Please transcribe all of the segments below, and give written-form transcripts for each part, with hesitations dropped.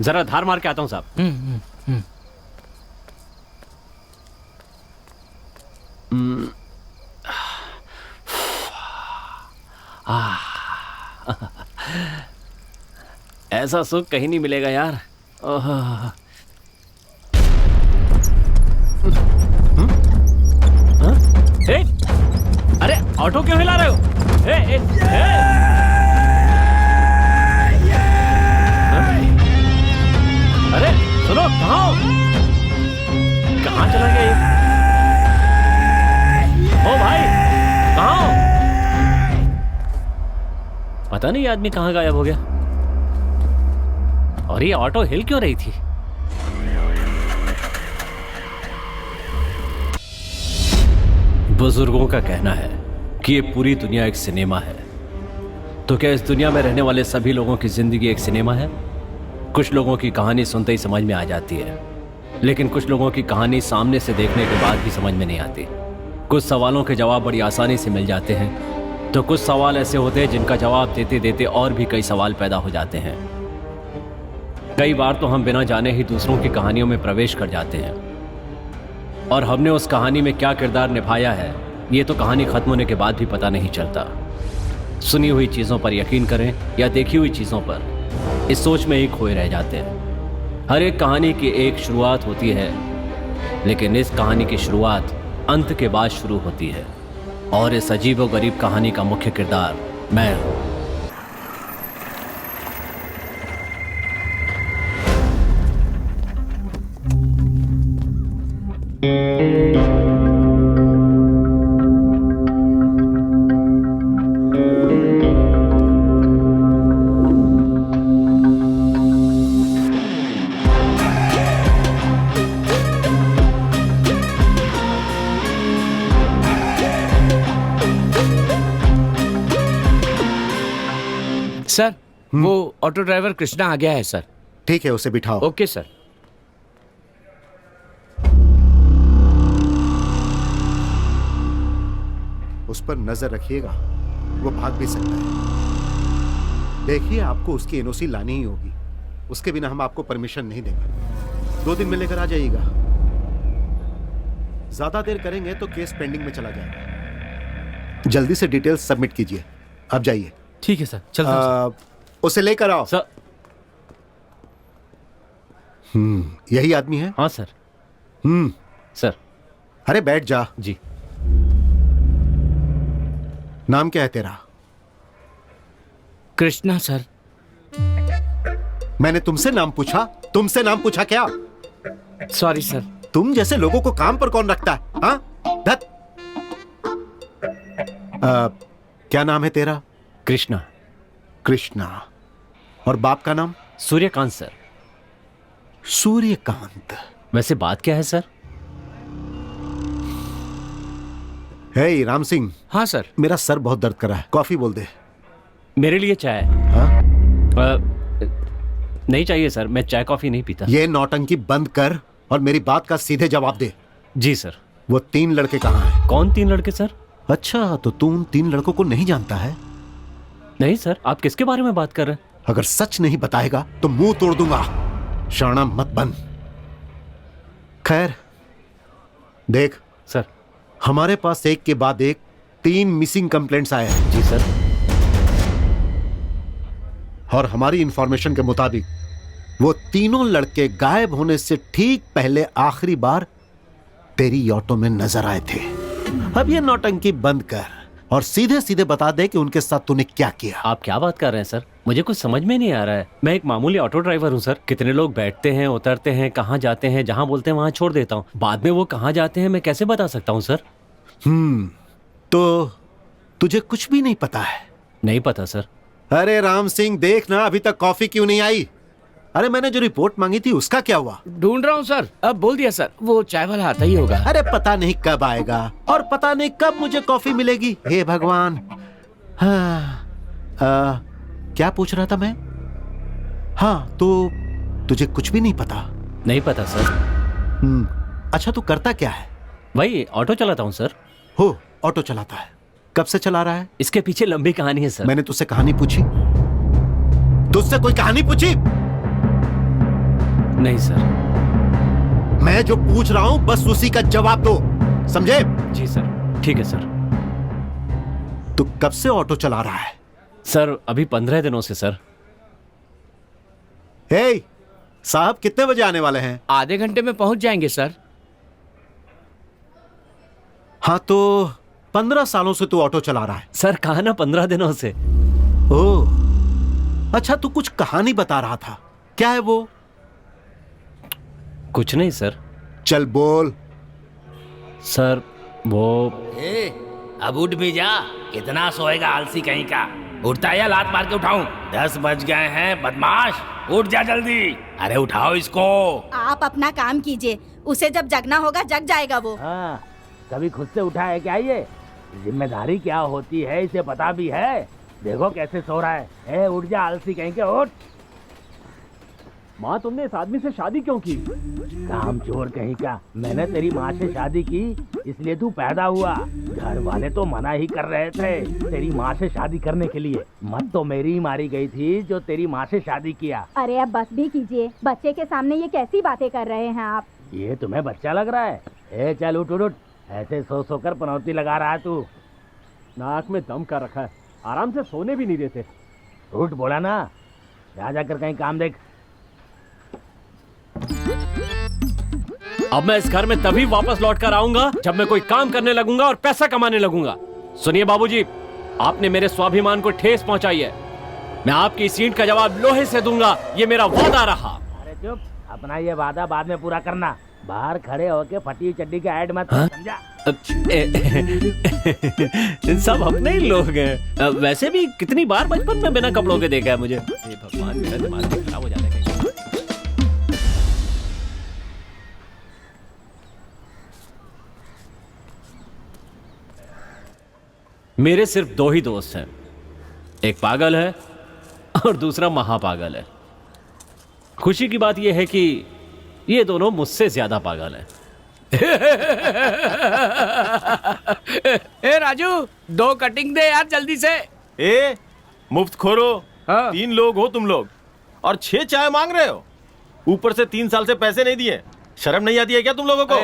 जरा धार मार के आता हूँ साहब। ऐसा सुख कहीं नहीं मिलेगा यार। ए, अरे ऑटो क्यों हिला रहे हो? अरे सुनो, कहाँ हो? कहाँ चला गया ये? ओ भाई, कहाँ हो? पता नहीं ये आदमी कहाँ गायब हो गया। और ये ऑटो हिल क्यों रही थी? बुजुर्गों का कहना है कि ये पूरी दुनिया एक सिनेमा है। तो क्या इस दुनिया में रहने वाले सभी लोगों की जिंदगी एक सिनेमा है? कुछ लोगों की कहानी सुनते ही समझ में आ जाती है, लेकिन कुछ लोगों की कहानी सामने से देखने के बाद भी समझ में नहीं आती। कुछ सवालों के जवाब बड़ी आसानी से मिल जाते हैं, तो कुछ सवाल ऐसे होते हैं जिनका जवाब देते देते और भी कई सवाल पैदा हो जाते हैं। कई बार तो हम बिना जाने ही दूसरों की कहानियों में प्रवेश कर जाते हैं, और हमने उस कहानी में क्या किरदार निभाया है ये तो कहानी खत्म होने के बाद भी पता नहीं चलता। सुनी हुई चीज़ों पर यकीन करें या देखी हुई चीज़ों पर, इस सोच में ही खोए रह जाते हैं। हर एक कहानी की एक शुरुआत होती है, लेकिन इस कहानी की शुरुआत अंत के बाद शुरू होती है, और इस अजीबोगरीब कहानी का मुख्य किरदार मैं हूँ। सर, वो ऑटो ड्राइवर कृष्णा आ गया है सर। ठीक है, उसे बिठाओ। Okay sir. उस पर नजर रखिएगा, वो भाग भी सकता है। देखिए, आपको उसकी एनओसी लानी ही होगी, उसके बिना हम आपको परमिशन नहीं देंगे। 2 दिन में लेकर आ जाइएगा। ज्यादा देर करेंगे तो केस पेंडिंग में चला जाएगा। जल्दी से डिटेल्स सबमिट कीजिए। अब जाइए। ठीक है सर, चलते हैं सर। उसे लेकर आओ सर। यही आदमी है? हाँ सर। सर। अरे बैठ जा। जी। नाम क्या है तेरा? कृष्णा सर। मैंने तुमसे नाम पूछा? तुमसे नाम पूछा क्या? Sorry sir. तुम जैसे लोगों को काम पर कौन रखता है? हाँ, धत। क्या नाम है तेरा? कृष्णा। कृष्णा। और बाप का नाम? सूर्यकांत सर। सूर्यकांत। वैसे बात क्या है सर? हे राम सिंह। हाँ सर। मेरा सर बहुत दर्द कर रहा है, कॉफी बोल दे। मेरे लिए चाय। हाँ? नहीं चाहिए सर, मैं चाय कॉफी नहीं पीता। ये नौटंकी बंद कर और मेरी बात का सीधे जवाब दे। जी सर। वो 3 लड़के कहाँ हैं? कौन 3 लड़के सर? अच्छा, तो तू उन 3 लड़कों को नहीं जानता है? नहीं सर, आप किसके बारे में बात कर रहे हैं? अगर सच नहीं बताएगा तो मुंह तोड़ दूंगा। शाना मत बन। खैर देख सर, हमारे पास एक के बाद एक 3 मिसिंग कंप्लेंट्स आए हैं। जी सर। और हमारी इंफॉर्मेशन के मुताबिक वो तीनों लड़के गायब होने से ठीक पहले आखिरी बार तेरी ऑटो में नजर आए थे। अब ये नौटंकी बंद कर और सीधे सीधे बता दे कि उनके साथ तूने क्या किया। आप क्या बात कर रहे हैं सर? मुझे कुछ समझ में नहीं आ रहा है। मैं एक मामूली ऑटो ड्राइवर हूँ सर। कितने लोग बैठते हैं, उतरते हैं, कहाँ जाते हैं, जहाँ बोलते हैं वहाँ छोड़ देता हूँ। बाद में वो कहाँ जाते हैं मैं कैसे बता सकता हूँ सर? तो तुझे कुछ भी नहीं पता है? नहीं पता सर। अरे राम सिंह, देख ना, अभी तक कॉफी क्यों नहीं आई? अरे मैंने जो रिपोर्ट मांगी थी उसका क्या हुआ? ढूंढ रहा हूँ सर। अब बोल दिया सर, वो चाय वाला आता ही होगा। अरे पता नहीं कब आएगा और पता नहीं कब मुझे कॉफी मिलेगी। हे भगवान। क्या पूछ रहा था मैं? हाँ, तो तुझे कुछ भी नहीं पता? नहीं पता सर। अच्छा, तू करता क्या है? वही ऑटो चलाता हूँ सर। हो, ऑटो चलाता है। कब से चला रहा है? इसके पीछे लंबी कहानी है सर। मैंने तुझसे कहानी पूछी? तुझसे कोई कहानी पूछी? नहीं सर। मैं जो पूछ रहा हूं बस उसी का जवाब दो, समझे? जी सर, ठीक है सर। तू कब से ऑटो चला रहा है? सर अभी 15 दिनों से सर। हे साहब, कितने बजे आने वाले हैं? आधे घंटे में पहुंच जाएंगे सर। हाँ तो 15 सालों से तू ऑटो चला रहा है? सर कहा ना 15 दिनों से। ओह अच्छा, तू कुछ कहानी बता रहा था, क्या है वो? कुछ नहीं सर। चल बोल। सर वो अब उठ भी जा, कितना सोएगा आलसी कहीं का। उठता या लात मार के उठाऊं? 10 बज गए हैं बदमाश, उठ जा जल्दी। अरे उठाओ इसको। आप अपना काम कीजिए, उसे जब जगना होगा जग जाएगा वो। हाँ, कभी खुद से उठा है क्या ये? जिम्मेदारी क्या होती है इसे पता भी है? देखो कैसे सो रहा है। उठ जा आलसी कहीं के, उठ। माँ तुमने इस आदमी से शादी क्यों की? काम चोर कहीं का। मैंने तेरी माँ से शादी की इसलिए तू पैदा हुआ। घर वाले तो मना ही कर रहे थे तेरी माँ से शादी करने के लिए। मत तो मेरी ही मारी गई थी जो तेरी माँ से शादी किया। अरे अब बस भी कीजिए, बच्चे के सामने ये कैसी बातें कर रहे हैं आप? ये तुम्हें बच्चा लग रहा है? चल उठ उठ उठ। ऐसे सो सो कर पनौती लगा रहा है तू। नाक में दम कर रखा है, आराम से सोने भी नहीं देते। उठ बोला ना, जा जाकर कहीं काम देख। अब मैं इस घर में तभी वापस लौट कर आऊंगा जब मैं कोई काम करने लगूंगा और पैसा कमाने लगूंगा। सुनिए बाबूजी, आपने मेरे स्वाभिमान को ठेस पहुंचाई है। मैं आपकी इस ईंट का जवाब लोहे से दूंगा, ये मेरा वादा रहा। अरे चुप, अपना ये वादा बाद में पूरा करना। बाहर खड़े होके फटी हुई चड्डी का ऐड मत, समझा? सब अपने ही लोग हैं। वैसे भी कितनी बार बचपन में बिना कपड़ों के देखा है मुझे। भगवान, मेरा दिमाग खराब हो जाने का। मेरे सिर्फ 2 ही दोस्त हैं, एक पागल है और दूसरा महापागल है। खुशी की बात यह है कि ये दोनों मुझसे ज्यादा पागल हैं। ए राजू, 2 कटिंग दे यार जल्दी से। मुफ्त खोरो। हाँ। 3 लोग हो तुम लोग और 6 चाय मांग रहे हो, ऊपर से 3 साल से पैसे नहीं दिए। शर्म नहीं आती है क्या तुम लोगों को?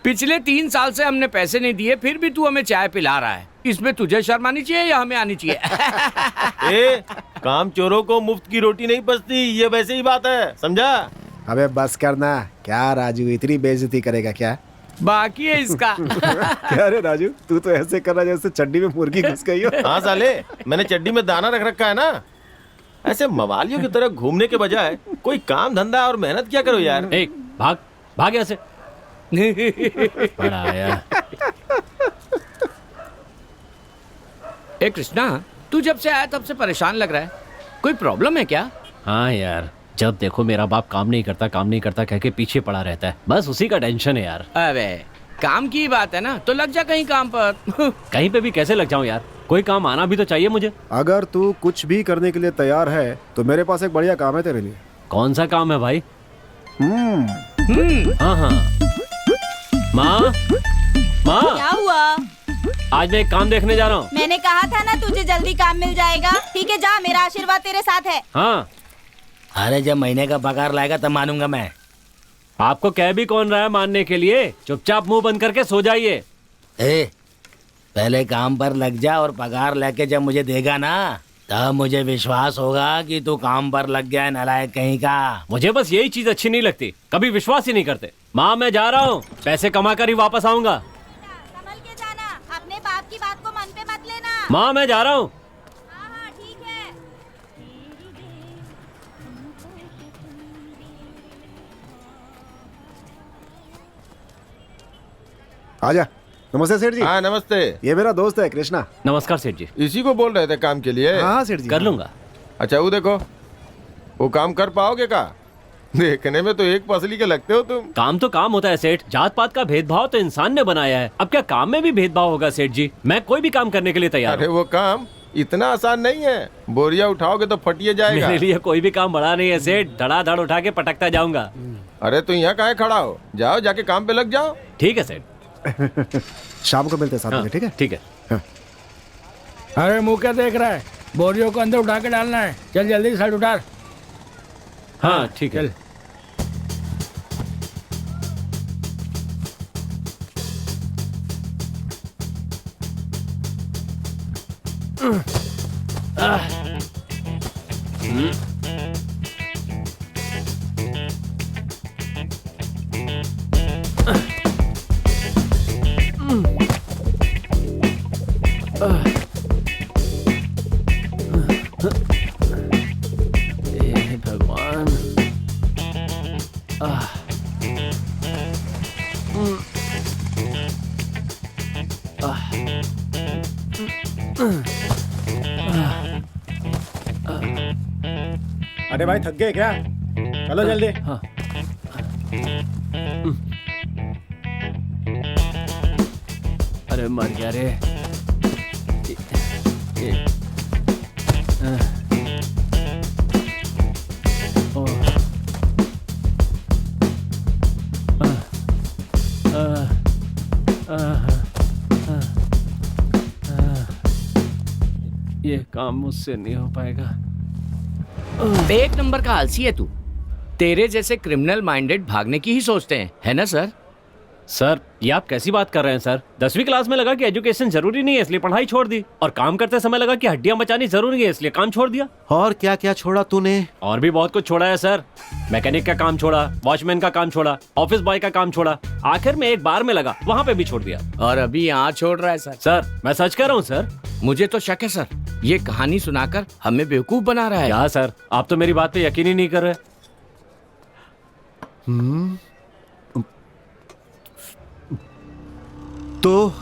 पिछले 3 साल से हमने पैसे नहीं दिए, फिर भी तू हमें चाय पिला रहा है। इसमें तुझे शर्म आनी चाहिए या हमें आनी चाहिए? काम चोरों को मुफ्त की रोटी नहीं पचती, ये वैसे ही बात है, समझा? अबे बस करना। क्या राजू, इतनी बेइज्जती करेगा क्या? बाकी है इसका। क्या रे राजू, तू तो ऐसे कर रहा जैसे चड्डी में मुर्गी घुस गई हो। हाँ साले, मैंने चड्डी में दाना रख रखा है ना। ऐसे मवालियों की तरह घूमने के बजाय कोई काम धंधा और मेहनत क्या करो यार। भाग भाग यहाँ से। बड़ा आया। ए कृष्णा, तू जब से आया तब से परेशान लग रहा है, कोई प्रॉब्लम है क्या? हाँ यार, जब देखो मेरा बाप काम नहीं करता कह के पीछे पड़ा रहता है, बस उसी का टेंशन है यार। अबे काम की बात है ना, तो लग जा कहीं काम पर। कहीं पे भी कैसे लग जाऊं यार, कोई काम आना भी तो चाहिए मुझे। अगर तू कुछ भी करने के लिए तैयार है तो मेरे पास एक बढ़िया काम है तेरे लिए। कौन सा काम है भाई? हाँ हाँ। माँ माँ, क्या हुआ? आज मैं एक काम देखने जा रहा हूँ। मैंने कहा था ना तुझे जल्दी काम मिल जाएगा। ठीक है जा, मेरा आशीर्वाद तेरे साथ है। हाँ, अरे जब महीने का पगार लाएगा तब मानूंगा मैं। आपको कह भी कौन रहा है मानने के लिए? चुपचाप मुंह बंद करके सो जाइए। पहले काम पर लग जा और पगार लेके जब मुझे देगा ना, तब मुझे विश्वास होगा कि तू काम पर लग गया है, नालायक कहीं का। मुझे बस यही चीज अच्छी नहीं लगती, कभी विश्वास ही नहीं करते। माँ मैं जा रहा हूँ, पैसे कमा कर ही वापस आऊंगा। संभल के जाना, अपने बाप की बात को मन पे मत लेना। माँ मैं जा रहा हूँ। हाँ हाँ ठीक है। आजा। नमस्ते सेठ जी। हाँ नमस्ते। ये मेरा दोस्त है कृष्णा। नमस्कार सेठ जी। इसी को बोल रहे थे काम के लिए? हाँ सेठ जी, कर लूंगा। अच्छा वो देखो, वो काम कर पाओगे का? देखने में तो एक पसली के लगते हो तुम। काम तो काम होता है सेठ, जात पात का भेदभाव तो इंसान ने बनाया है, अब क्या काम में भी भेदभाव होगा सेठ जी? मैं कोई भी काम करने के लिए तैयार अरे हूँ। वो काम इतना आसान नहीं है, बोरिया उठाओगे तो फटिए जाएगा। मेरे लिए कोई भी काम बड़ा नहीं है सेठ, धड़ाधड़ उठा के पटकता जाऊंगा। अरे तो यहाँ काहे खड़ा हो, जाओ जाके काम पे लग जाओ। ठीक है सेठ। शाम को मिलते हैं 7 हाँ, बजे, ठीक है? ठीक है। अरे मुंह क्या देख रहा है? बोरियों को अंदर उठा के डालना है। चल जल्दी शर्ट उतार। हाँ ठीक है। हे भगवान। अरे भाई थक गए क्या? चलो जल्दी। अरे मर गया रे। ये काम मुझसे नहीं हो पाएगा। एक नंबर का आलसी है तू। तेरे जैसे क्रिमिनल माइंडेड भागने की ही सोचते हैं, है ना सर? सर ये आप कैसी बात कर रहे हैं सर? 10वीं क्लास में लगा कि एजुकेशन जरूरी नहीं है इसलिए पढ़ाई छोड़ दी, और काम करते समय लगा कि हड्डियां बचानी जरूरी है इसलिए काम छोड़ दिया। और क्या क्या छोड़ा तूने? और भी बहुत कुछ छोड़ा है सर। मैकेनिक का काम छोड़ा, वॉचमैन का काम छोड़ा, ऑफिस बॉय का काम छोड़ा, आखिर में एक बार में लगा वहाँ पे भी छोड़ दिया। और अभी यहाँ छोड़ रहा है सर? सर मैं सच कह रहा हूँ सर। मुझे तो शक है सर, ये कहानी सुनाकर हमें बेवकूफ बना रहा है। क्या सर, आप तो मेरी बात पे यकीन ही नहीं कर रहे। तो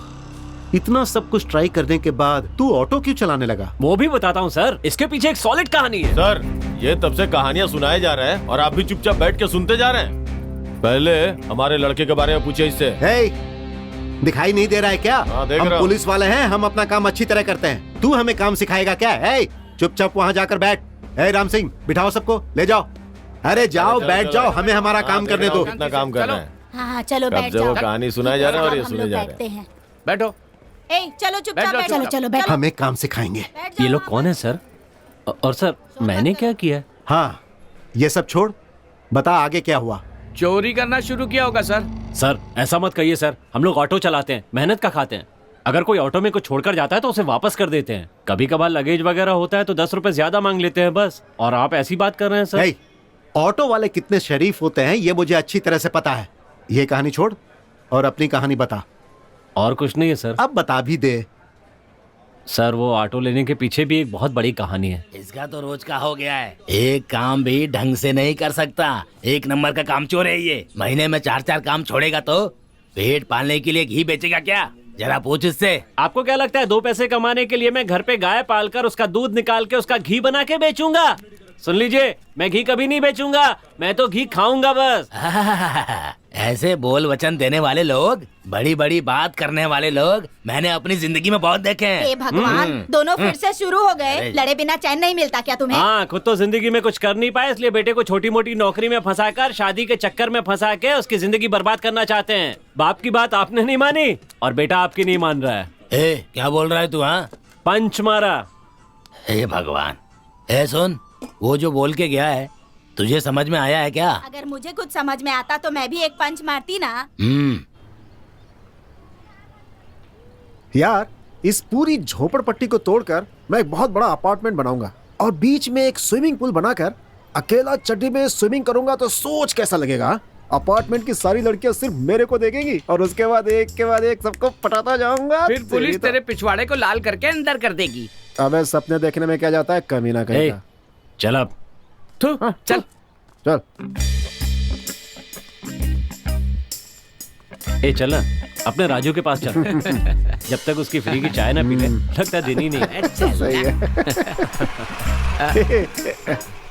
इतना सब कुछ ट्राई करने के बाद तू ऑटो क्यों चलाने लगा? वो भी बताता हूँ सर, इसके पीछे एक सॉलिड कहानी है। सर ये तब से कहानियां सुनाए जा रहे हैं और आप भी चुपचाप बैठ के सुनते जा रहे हैं। पहले हमारे लड़के के बारे में पूछे इससे। हे, दिखाई नहीं दे रहा है क्या? हाँ, देख हम रहा हूँ। पुलिस वाले हैं, हम अपना काम अच्छी तरह करते हैं। तू हमें काम सिखाएगा क्या? हे, चुपचाप वहाँ जाकर बैठ। हे राम सिंह, बिठाओ सबको, ले जाओ। अरे जाओ, बैठ जाओ, हमें हमारा काम करने दो। कितना काम कर रहे हैं। हाँ चलो कब बैठ से वो जाओ। कहानी सुनाए जा रहे हैं और ये हम सुने लोग जा रहे बैठते हैं। हैं। बैठो। ए चलो चुपचाप बैठ जाओ, बैठो। चलो, चलो बैठो। हमें काम सिखाएंगे। ये लोग कौन है सर? और सर मैंने क्या किया? हाँ, ये सब छोड़, बता आगे क्या हुआ? चोरी करना शुरू किया होगा सर। सर ऐसा मत कहिए सर, हम लोग ऑटो चलाते हैं, मेहनत का खाते हैं। अगर कोई ऑटो में कुछ छोड़कर जाता है तो उसे वापस कर देते हैं। कभी कभार लगेज वगैरह होता है तो 10 रुपए ज्यादा मांग लेते हैं बस। और आप ऐसी बात कर रहे हैं सर? हे, ऑटो वाले कितने शरीफ होते हैं ये मुझे अच्छी तरह से पता है। ये कहानी छोड़ और अपनी कहानी बता। और कुछ नहीं है सर। अब बता भी दे। सर वो ऑटो लेने के पीछे भी एक बहुत बड़ी कहानी है। इसका तो रोज का हो गया है, एक काम भी ढंग से नहीं कर सकता। एक नंबर का काम चोर है ये। महीने में 4-4 काम छोड़ेगा तो पेट पालने के लिए घी बेचेगा क्या? जरा पूछ इससे। आपको क्या लगता है 2 पैसे कमाने के लिए मैं घर पे गाय पालकर उसका दूध निकाल के उसका घी बना के बेचूंगा? सुन लीजिए, मैं घी कभी नहीं बेचूंगा, मैं तो घी खाऊंगा बस। ऐसे बोल वचन देने वाले लोग, बड़ी बड़ी बात करने वाले लोग मैंने अपनी जिंदगी में बहुत देखे हैं। हे भगवान, दोनों फिर से शुरू हो गए। अरे। लड़े बिना चैन नहीं मिलता क्या तुम्हें? हाँ, खुद तो जिंदगी में कुछ कर नहीं पाए इसलिए बेटे को छोटी मोटी नौकरी में फंसाकर शादी के चक्कर में फंसा के उसकी जिंदगी बर्बाद करना चाहते हैं। बाप की बात आपने नहीं मानी और बेटा आपकी नहीं मान रहा है। ए, क्या बोल रहा है तू? हाँ, पंच मारा। हे भगवान। ए सुन, वो जो बोल के गया है तुझे समझ में आया है क्या? अगर मुझे कुछ समझ में आता तो मैं भी एक पंच मारती ना। यार इस पूरी झोपड़पट्टी को तोड़कर मैं एक बहुत बड़ा अपार्टमेंट बनाऊंगा और बीच में एक स्विमिंग पूल बनाकर अकेला चड्डी में स्विमिंग करूंगा तो सोच कैसा लगेगा? अपार्टमेंट की सारी लड़कियां सिर्फ मेरे को देखेंगी और उसके बाद एक के बाद एक सबको पटाता जाऊंगा। फिर पुलिस तेरे पिछवाड़े को लाल करके अंदर कर देगी। अबे सपने देखने में क्या जाता है, कमीना ए, कहीं चल अब। तू चल। चल। ए चल ना, अपने राजू के पास चल। जब तक उसकी फ्री की चाय ना पी ले लगता दिन ही नहीं। सही है।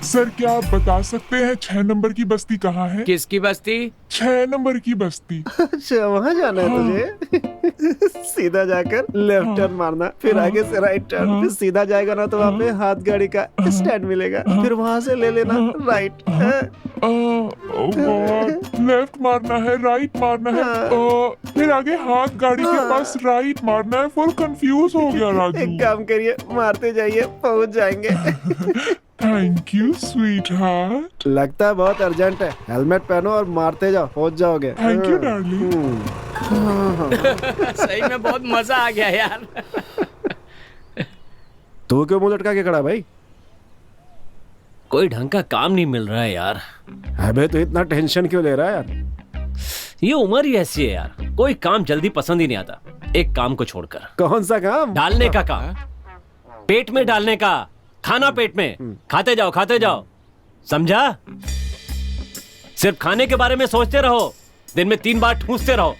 सर क्या आप बता सकते हैं 6 नंबर की बस्ती कहाँ है? किसकी बस्ती? 6 नंबर की बस्ती। अच्छा वहाँ जाना है तुझे? सीधा जाकर लेफ्ट टर्न मारना, फिर आगे से राइट टर्न, फिर सीधा जाएगा ना तो वहाँ पे हाथ गाड़ी का स्टैंड मिलेगा, फिर वहाँ से ले लेना राइट। लेफ्ट मारना है, राइट मारना है, फिर आगे हाथ गाड़ी के पास राइट मारना है। फुल कंफ्यूज हो गया राजू। एक काम करिए, मारते जाइए, पहुँच जाएंगे। Thank you sweet heart. लगता है बहुत अर्जेंट है, हेलमेट पहनो और मारते जाओ, पहुँच जाओगे। Thank you darling. सही में बहुत मजा आ गया यार। तू क्यों मुंह लटका के खड़ा भाई? कोई ढंग का काम नहीं मिल रहा है यार। अबे तो इतना टेंशन क्यों ले रहा है यार? ये उम्र ही ऐसी है यार, कोई काम जल्दी पसंद ही नहीं आता। एक काम को छोड़कर। कौन सा काम? डालने का काम, पेट में डालने का। खाना पेट में, खाते जाओ खाते जाओ, समझा? सिर्फ खाने के बारे में सोचते रहो, दिन में 3 बार ठूंसते रहो।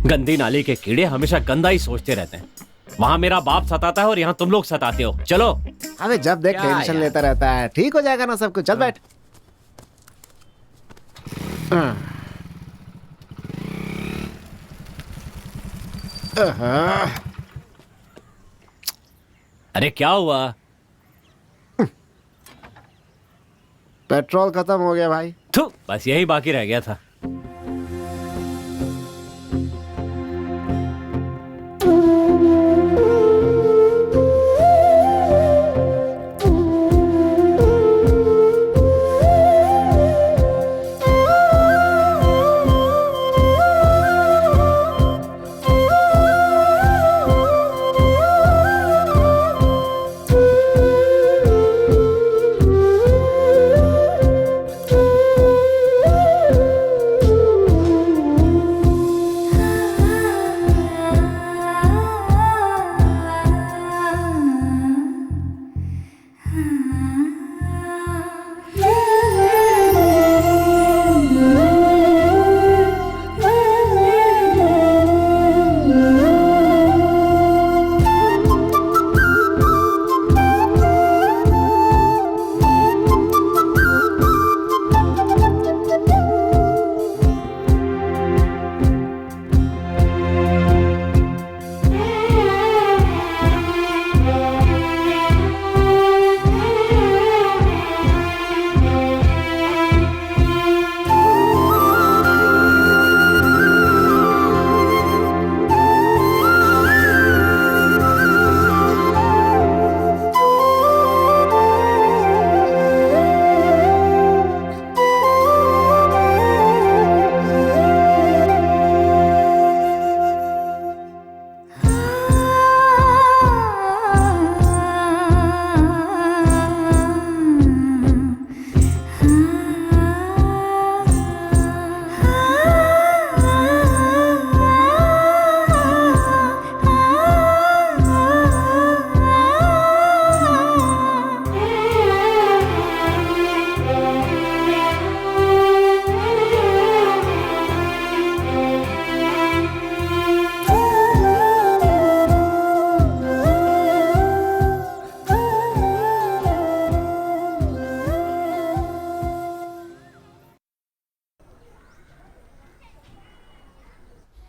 गंदी नाली के कीड़े हमेशा गंदा ही सोचते रहते हैं। वहां मेरा बाप सताता है और यहाँ तुम लोग सताते हो। चलो। अबे जब देख क्या टेंशन यार? लेता रहता है, ठीक हो जाएगा ना सब कुछ। चल बैठ। अरे क्या हुआ? पेट्रोल खत्म हो गया भाई। थू, बस यही बाकी रह गया था।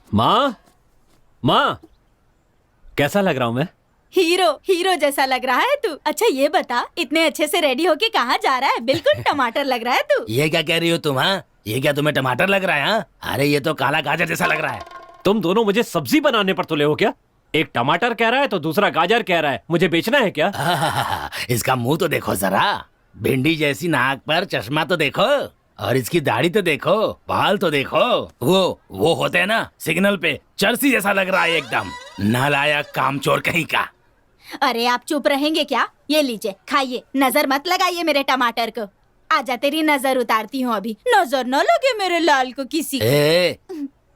माँ, माँ, कैसा लग रहा हूं मैं? हीरो हीरो जैसा लग रहा है तू। अच्छा ये बता, इतने अच्छे से रेडी होके कहाँ जा रहा है? बिल्कुल टमाटर लग रहा है तू। ये क्या कह रही हो तुम? हाँ, ये क्या तुम्हें टमाटर लग रहा है? हाँ, अरे ये तो काला गाजर जैसा लग रहा है। तुम दोनों मुझे सब्जी बनाने पर तुले हो क्या? एक टमाटर कह रहा है तो दूसरा गाजर कह रहा है। मुझे बेचना है क्या? इसका मुंह तो देखो जरा, भिंडी जैसी नाक पर चश्मा तो देखो, और इसकी दाढ़ी तो देखो, बाल तो देखो। वो होते हैं ना सिग्नल पे, चर्सी जैसा लग रहा है एकदम। नालायक कामचोर कहीं का। अरे आप चुप रहेंगे क्या? ये लीजिए खाइए, नजर मत लगाइए मेरे टमाटर को। आजा तेरी नजर उतारती हूँ अभी। नजर न लगे मेरे लाल को किसी।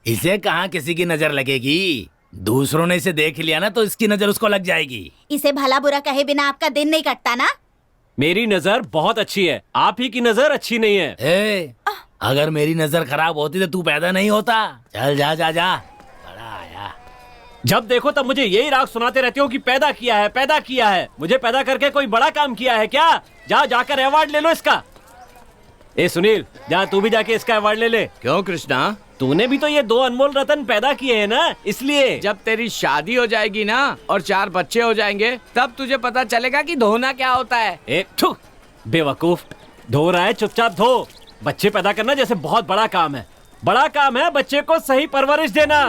इसे कहाँ किसी की नजर लगेगी? दूसरों ने इसे देख लिया ना तो इसकी नजर उसको लग जाएगी। इसे भला बुरा कहे बिना आपका दिन नहीं कटता ना? मेरी नजर बहुत अच्छी है, आप ही की नजर अच्छी नहीं है। अगर मेरी नजर खराब होती तो तू पैदा नहीं होता। चल जा जा जा, बड़ा आया। जब देखो तब मुझे यही राग सुनाते रहते हो कि पैदा किया है, पैदा किया है। मुझे पैदा करके कोई बड़ा काम किया है क्या? जाकर अवार्ड ले लो इसका। ए सुनील, जा तू भी जाके इसका अवार्ड ले ले। क्यों कृष्णा? तूने भी तो ये 2 अनमोल रतन पैदा किए हैं ना, इसलिए। जब तेरी शादी हो जाएगी ना और 4 बच्चे हो जाएंगे, तब तुझे पता चलेगा कि धोना क्या होता है। बेवकूफ, धो रहा है चुपचाप धो। बच्चे पैदा करना जैसे बहुत बड़ा काम है। बड़ा काम है बच्चे को सही परवरिश देना।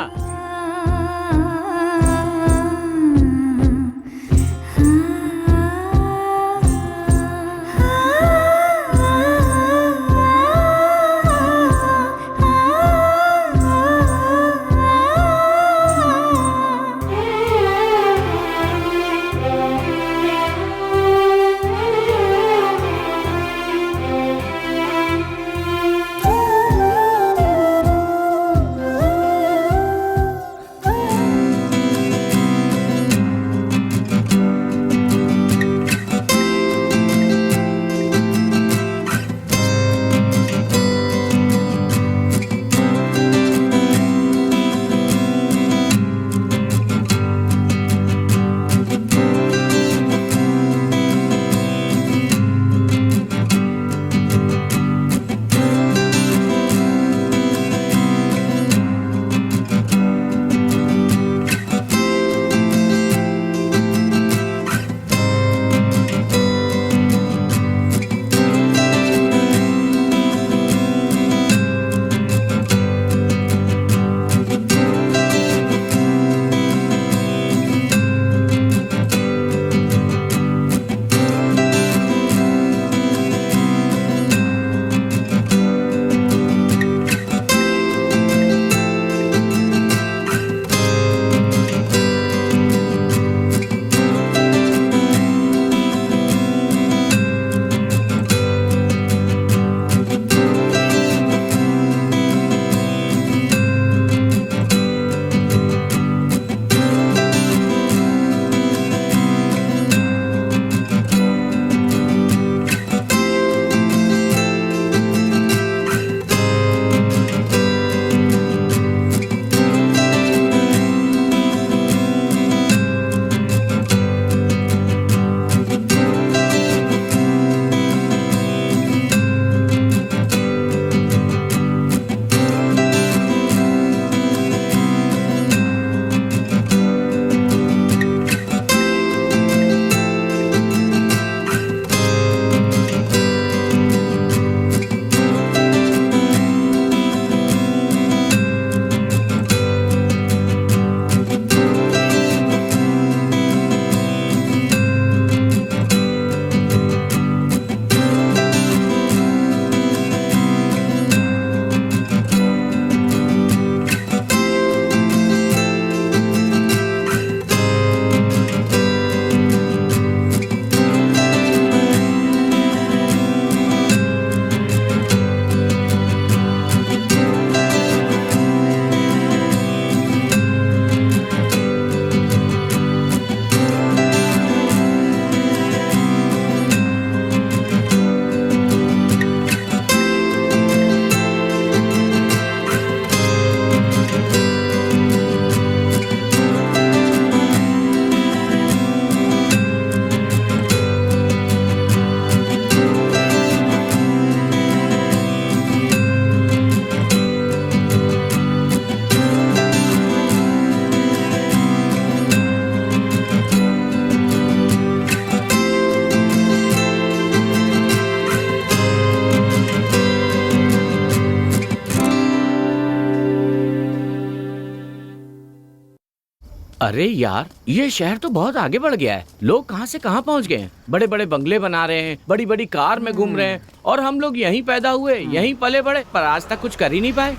अरे यार, ये शहर तो बहुत आगे बढ़ गया है। लोग कहाँ से कहाँ पहुँच गए हैं। बड़े बड़े बंगले बना रहे हैं, बड़ी बड़ी कार में घूम रहे हैं, और हम लोग यहीं पैदा हुए, यहीं पले बड़े, पर आज तक कुछ कर ही नहीं पाए।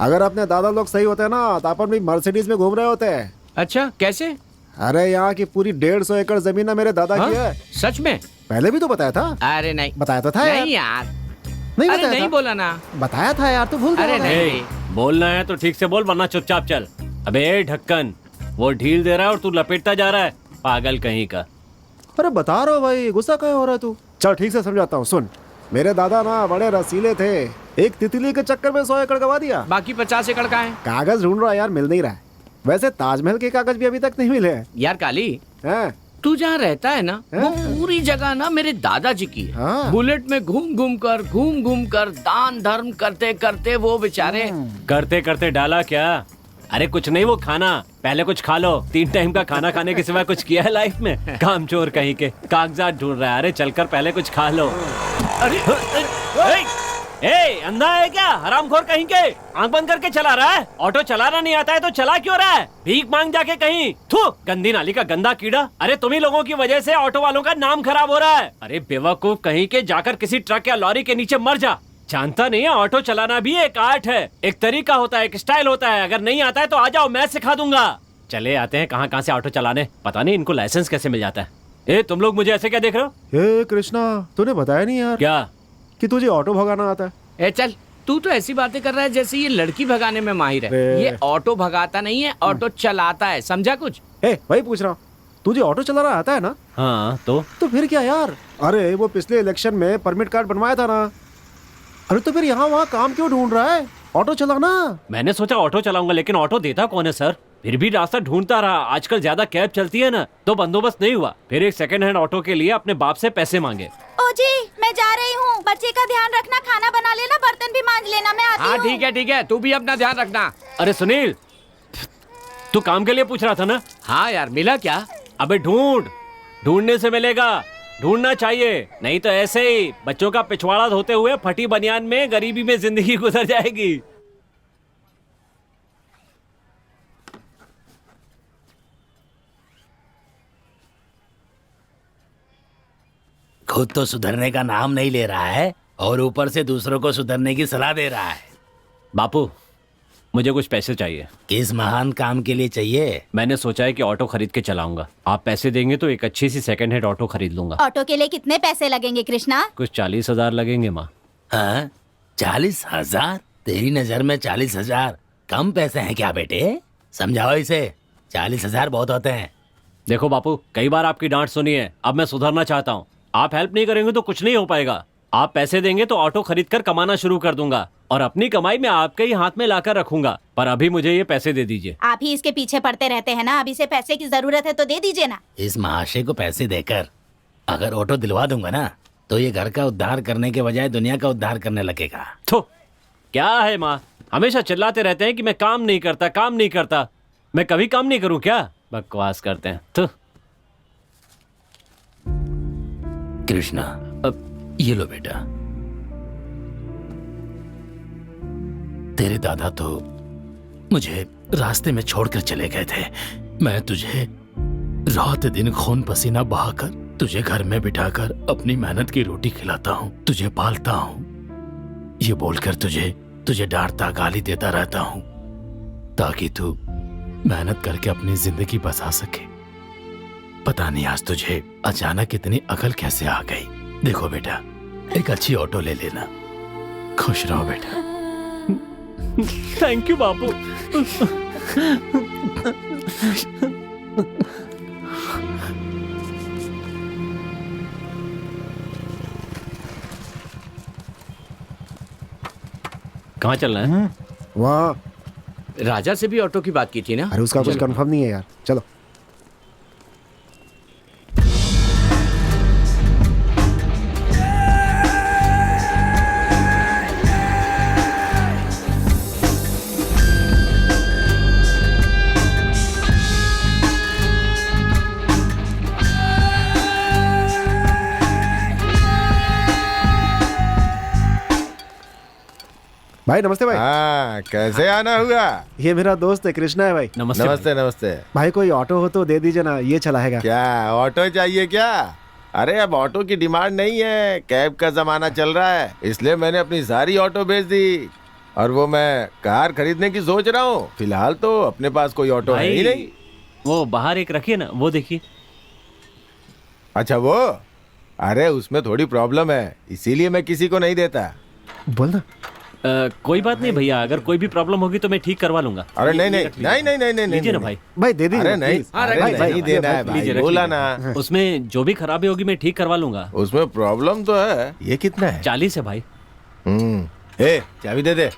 अगर अपने दादा लोग सही होते ना तो अपन भी मर्सिडीज में घूम रहे होते हैं। अच्छा, कैसे? अरे यहाँ की पूरी 150 एकड़ जमीन ना मेरे दादा की है। सच में? पहले भी तो बताया था। अरे नहीं, बताया तो था नहीं यार, नहीं अरे बताया नहीं था? बोला ना। बताया था यार, तू भूल गया अरे होगा। नहीं, बोलना है तो ठीक से बोल, वरना चुपचाप चल। अबे ढक्कन, वो ढील दे रहा है और तू लपेटता जा रहा है, पागल कहीं का। अरे बता रहा हूँ भाई, गुस्सा क्यों हो रहा है तू? चल ठीक से समझाता हूँ, सुन। मेरे दादा ना बड़े रसीले थे, एक तितली के चक्कर में 100 एकड़ गवा दिया। बाकी 50 एकड़ का है। कागज ढूंढ रहा है यार, मिल नहीं रहा है। वैसे ताजमहल के कागज भी अभी तक नहीं मिले हैं। यार काली, हैं? तू जहाँ रहता है ना, वो हाँ। पूरी जगह ना मेरे दादाजी की है। हाँ। बुलेट में घूम घूम कर दान धर्म करते करते वो बेचारे। करते करते डाला क्या? अरे कुछ नहीं, वो खाना पहले कुछ खा लो। 3 टाइम का खाना खाने के सिवा कुछ किया है लाइफ में? काम चोर कहीं के, कागजात ढूंढ रहा है। अरे चलकर पहले कुछ खा लो। अरे ए, अंधा है क्या? हरामखोर कहीं के, आंख बंद करके चला रहा है। ऑटो चलाना नहीं आता है तो चला क्यों रहा है? भीख मांग जाके कहीं। थू, गंदी नाली का गंदा कीड़ा। अरे तुम्ही लोगों की वजह से ऑटो वालों का नाम खराब हो रहा है। अरे बेवकूफ कहीं के, जाकर किसी ट्रक या लॉरी के नीचे मर जा। जानता नहीं है, ऑटो चलाना भी एक आर्ट है, एक तरीका होता है, एक स्टाइल होता है। अगर नहीं आता है तो आ जाओ, मैं सिखा दूंगा। चले आते हैं कहाँ कहाँ से ऑटो चलाने, पता नहीं इनको लाइसेंस कैसे मिल जाता है। ए, तुम लोग मुझे ऐसे क्या देख रहे हो? हे कृष्णा, तूने बताया नहीं यार क्या कि तुझे ऑटो भगाना आता है। ए चल, तू तो ऐसी बातें कर रहा है जैसे ये लड़की भगाने में माहिर है। अरे। ये ऑटो भगाता नहीं है, ऑटो चलाता है, समझा कुछ? ए, वही पूछ रहा हूँ, तुझे ऑटो चलाना आता है ना? हाँ तो फिर क्या यार? अरे वो पिछले इलेक्शन में परमिट कार्ड बनवाया था ना। अरे तो फिर यहाँ वहाँ काम क्यों ढूंढ रहा है? ऑटो चलाना। मैंने सोचा ऑटो चलाऊंगा, लेकिन ऑटो देता कौन है सर? फिर भी रास्ता ढूंढता रहा। आजकल ज्यादा कैब चलती है ना, तो बंदोबस्त नहीं हुआ। फिर एक सेकंड हैंड ऑटो के लिए अपने बाप से पैसे मांगे। ओ जी, मैं जा रही हूँ। बच्चे का ध्यान रखना, खाना बना लेना, बर्तन भी मांज लेना, मैं आती हाँ हूँ। ठीक है, तू भी अपना ध्यान रखना। अरे सुनील, तू काम के लिए पूछ रहा था ना? हाँ यार, मिला क्या? अबे ढूंढने से मिलेगा, ढूंढना चाहिए। नहीं तो ऐसे ही बच्चों का पिछवाड़ा धोते हुए फटी बनियान में गरीबी में जिंदगी गुजर जाएगी। खुद तो सुधरने का नाम नहीं ले रहा है और ऊपर से दूसरों को सुधरने की सलाह दे रहा है। बापू, मुझे कुछ पैसे चाहिए। किस महान काम के लिए चाहिए? मैंने सोचा है कि ऑटो खरीद के चलाऊंगा। आप पैसे देंगे तो एक अच्छी सी सेकंड हैंड ऑटो खरीद लूंगा। ऑटो के लिए कितने पैसे लगेंगे कृष्णा? कुछ 40,000 लगेंगे माँ। हाँ, 40,000? तेरी नजर में 40,000 कम पैसे हैं क्या बेटे? समझाओ इसे, 40,000 बहुत होते हैं। देखो बापू, कई बार आपकी डांट सुनी है, अब मैं सुधरना चाहता हूँ। आप हेल्प नहीं करेंगे तो कुछ नहीं हो पाएगा। आप पैसे देंगे तो ऑटो खरीद कर कमाना शुरू कर दूंगा और अपनी कमाई में आपके ही हाथ में लाकर रखूंगा। पर अभी मुझे ये पैसे दे दीजिए। आप ही इसके पीछे पड़ते रहते हैं ना, अभी से पैसे की जरूरत है तो दे दीजिए ना। इस महाशय को पैसे देकर अगर ऑटो दिलवा दूंगा ना, तो ये घर का उद्धार करने के बजाय दुनिया का उद्धार करने लगेगा। तो क्या है माँ, हमेशा चिल्लाते रहते हैं कि मैं काम नहीं करता। मैं कभी काम नहीं करूँ क्या? बकवास करते हैं। तो कृष्णा, अब ये लो बेटा। तेरे दादा तो मुझे रास्ते में छोड़कर चले गए थे। मैं तुझे रात दिन खून पसीना बहाकर तुझे घर में बिठाकर अपनी मेहनत की रोटी खिलाता हूँ, तुझे पालता हूँ। ये बोलकर तुझे डांटता गाली देता रहता हूँ ताकि तू मेहनत करके अपनी जिंदगी बसा सके। पता नहीं आज तुझे अचानक इतनी अकल कैसे आ गई। देखो बेटा, एक अच्छी ऑटो ले लेना। खुश रहो बेटा। थैंक यू बापू। कहाँ चल रहा है? वहाँ। राजा से भी ऑटो की बात की थी ना? अरे उसका कुछ चलो। कंफर्म नहीं है यार, चलो। भाई नमस्ते भाई। हाँ, कैसे आना हुआ? ये मेरा दोस्त है, कृष्णा है भाई। नमस्ते नमस्ते नमस्ते। भाई कोई ऑटो हो तो दे दीजिए ना, ये चलाएगा। क्या ऑटो चाहिए क्या? अरे अब ऑटो की डिमांड नहीं है, कैब का जमाना चल रहा है, इसलिए मैंने अपनी सारी ऑटो बेच दी और वो मैं कार खरीदने की सोच रहा हूँ। फिलहाल तो अपने पास कोई ऑटो है ही नहीं। वो बाहर एक रखिए ना, वो देखिए। अच्छा वो? अरे उसमें थोड़ी प्रॉब्लम है, इसीलिए मैं किसी को नहीं देता। बोल ना। कोई बात नहीं भैया, अगर कोई भी प्रॉब्लम होगी तो मैं ठीक करवा लूंगा। अरे नहीं नहीं नहीं नहीं नहीं नहीं लीजिए ना नहीं। भाई। भाई दे दीजिए। अरे नहीं, please। अरे भाई, भाई, नहीं देना है लीजिए, भाई, बोला ना। उसमें जो भी खराबी होगी मैं ठीक करवा लूंगा। उसमें प्रॉब्लम तो है। ये कितना है? 40 है भाई। ए चाबी दे दे।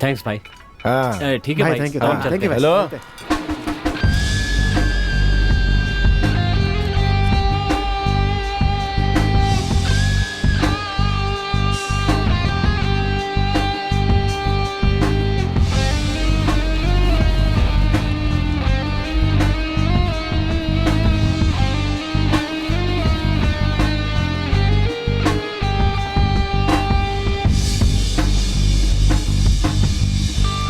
थैंक्स भाई। हाँ ठीक है भाई, भाई, thank you, हम thank चलते you हैं। भाई। हेलो।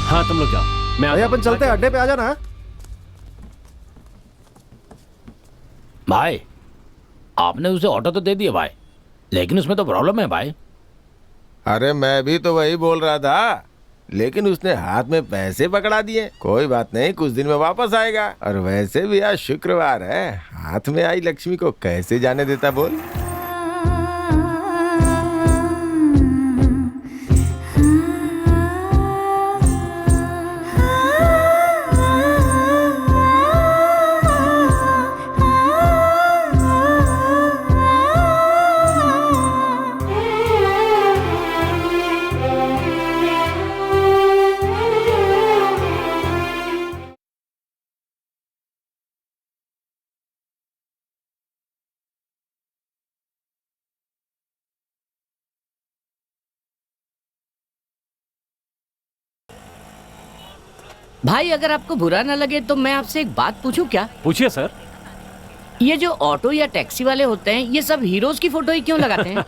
हाँ तुम लोग जाओ, मैं भाई आता अपन हूँ। चलते हैं, अड्डे पे आ जाना। भाई आपने उसे ऑटो तो दे दिया भाई, लेकिन उसमें तो प्रॉब्लम है भाई। अरे मैं भी तो वही बोल रहा था, लेकिन उसने हाथ में पैसे पकड़ा दिए। कोई बात नहीं, कुछ दिन में वापस आएगा। और वैसे भी आज शुक्रवार है, हाथ में आई लक्ष्मी को कैसे जाने देता बोल। भाई अगर आपको बुरा ना लगे तो मैं आपसे एक बात पूछूं क्या? पूछिए सर। ये जो ऑटो या टैक्सी वाले होते हैं, ये सब हीरोज की फोटो ही क्यों लगाते हैं?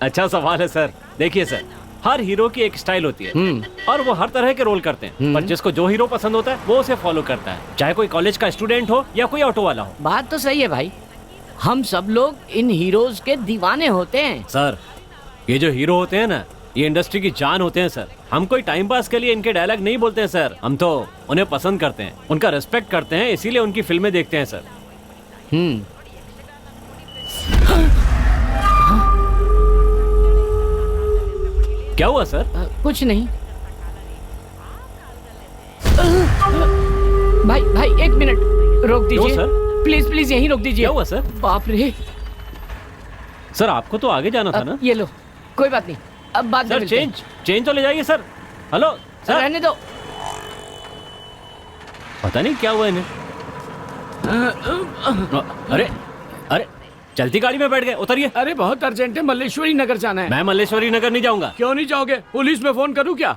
अच्छा सवाल है सर। देखिए सर, हर हीरो की एक स्टाइल होती है और वो हर तरह के रोल करते हैं, पर जिसको जो हीरो पसंद होता है वो उसे फॉलो करता है, चाहे कोई कॉलेज का स्टूडेंट हो या कोई ऑटो वाला हो। बात तो सही है भाई, हम सब लोग इन हीरोज के दीवाने होते हैं। सर ये जो हीरो होते हैं ना, ये इंडस्ट्री की जान होते हैं सर। हम कोई टाइम पास के लिए इनके डायलॉग नहीं बोलते हैं सर, हम तो उन्हें पसंद करते हैं, उनका रिस्पेक्ट करते हैं, इसीलिए उनकी फिल्में देखते हैं सर। क्या हुआ सर? कुछ नहीं। भाई भाई एक मिनट रोक क्यों दीजिए सर? प्लीज प्लीज यहीं रोक दीजिए। क्या हुआ सर? बाप रे। सर आपको तो आगे जाना था ना। ये लो, कोई बात नहीं, अब बाद में सर मिलते हैं। चेंज तो ले जाइए सर। हेलो सर, रहने दो। पता नहीं क्या हुआ इन्हें। अरे अरे चलती गाड़ी में बैठ गए, उतरिए। अरे बहुत अर्जेंट है, मल्लेश्वरी नगर जाना है। मैं मल्लेश्वरी नगर नहीं जाऊंगा। क्यों नहीं जाओगे? पुलिस में फोन करूं क्या?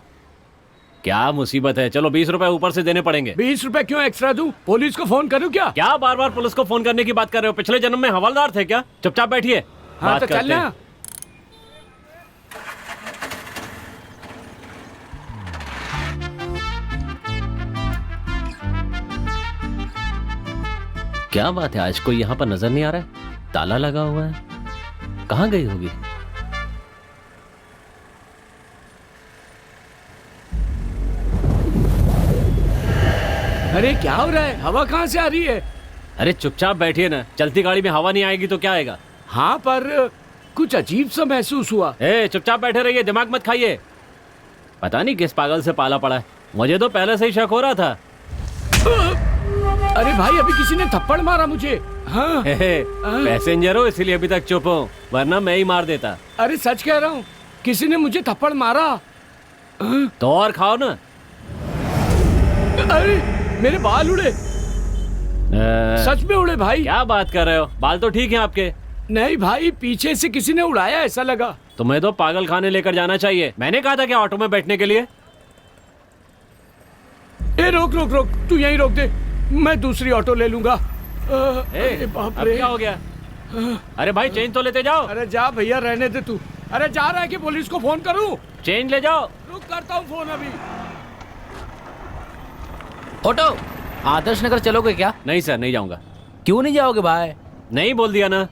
क्या मुसीबत है, चलो 20 रुपए ऊपर से देने पड़ेंगे। 20 रुपए क्यों एक्स्ट्रा दूं? पुलिस को फोन करूं क्या? क्या बार बार पुलिस को फोन करने की बात कर रहे हो? पिछले जन्म में हवलदार थे क्या? चुपचाप बैठिए, हाँ बात तो करते चलना। हैं। क्या बात है, आज कोई यहाँ पर नजर नहीं आ रहा है? ताला लगा हुआ है, कहाँ गई होगी? अरे क्या हो रहा है? हवा कहाँ से आ रही है? अरे चुपचाप बैठिए ना, चलती गाड़ी में हवा नहीं आएगी तो क्या आएगा? हाँ पर कुछ अजीब सा महसूस हुआ। ए चुपचाप बैठे रहिए, दिमाग मत खाइए। पता नहीं किस पागल से पाला पड़ा है, मुझे तो पहले से ही शक हो रहा था। अरे भाई अभी किसी ने थप्पड़ मारा मुझे। हाँ। पैसेंजर हो इसीलिए अभी तक चुप हो, वरना मैं ही मार देता। अरे सच कह रहा हूँ, किसी ने मुझे थप्पड़ मारा। तो और खाओ ना। अरे मेरे बाल उड़े, सच में उड़े भाई। क्या बात कर रहे हो? बाल तो ठीक हैं आपके। नहीं भाई, पीछे से किसी ने उड़ाया ऐसा लगा। तुम्हें तो पागल खाने लेकर जाना चाहिए, मैंने कहा था क्या ऑटो में बैठने के लिए। ए रोक रोक रोक, तू यहीं रोक दे, मैं दूसरी ऑटो ले लूंगा। अरे बाप अब रे। क्या हो गया? अरे भाई चेंज तो लेते जाओ। अरे जा भैया, रहने दे तू। अरे जा रहा है कि पुलिस को फोन करूं? चेंज ले जाओ। रुक, करता हूं फोन अभी। ऑटो, आदर्श नगर चलोगे क्या? नहीं सर, नहीं जाऊंगा। क्यों नहीं जाओगे भाई? नहीं बोल दिया ना।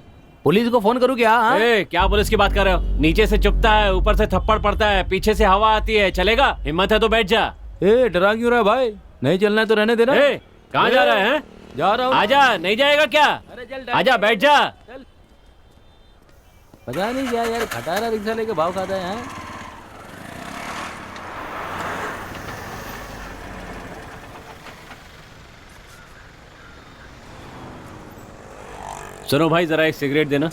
पुलिस को फोन करूँ क्या? हाँ? क्या पुलिस की बात कर रहे हो? नीचे से चुपता है, ऊपर से थप्पड़ पड़ता है, पीछे से हवा आती है। चलेगा? हिम्मत है तो बैठ जा। डरा क्यों रहा है भाई? नहीं चलना है तो रहने देना। कहाँ जा रहा है? जा रहा हूँ। आजा, नहीं जाएगा क्या? अरे चल, आजा, बैठ जा। पता नहीं क्या यार, खटारा रिक्शा लेके भाव खाता है। सुनो भाई, जरा एक सिगरेट देना।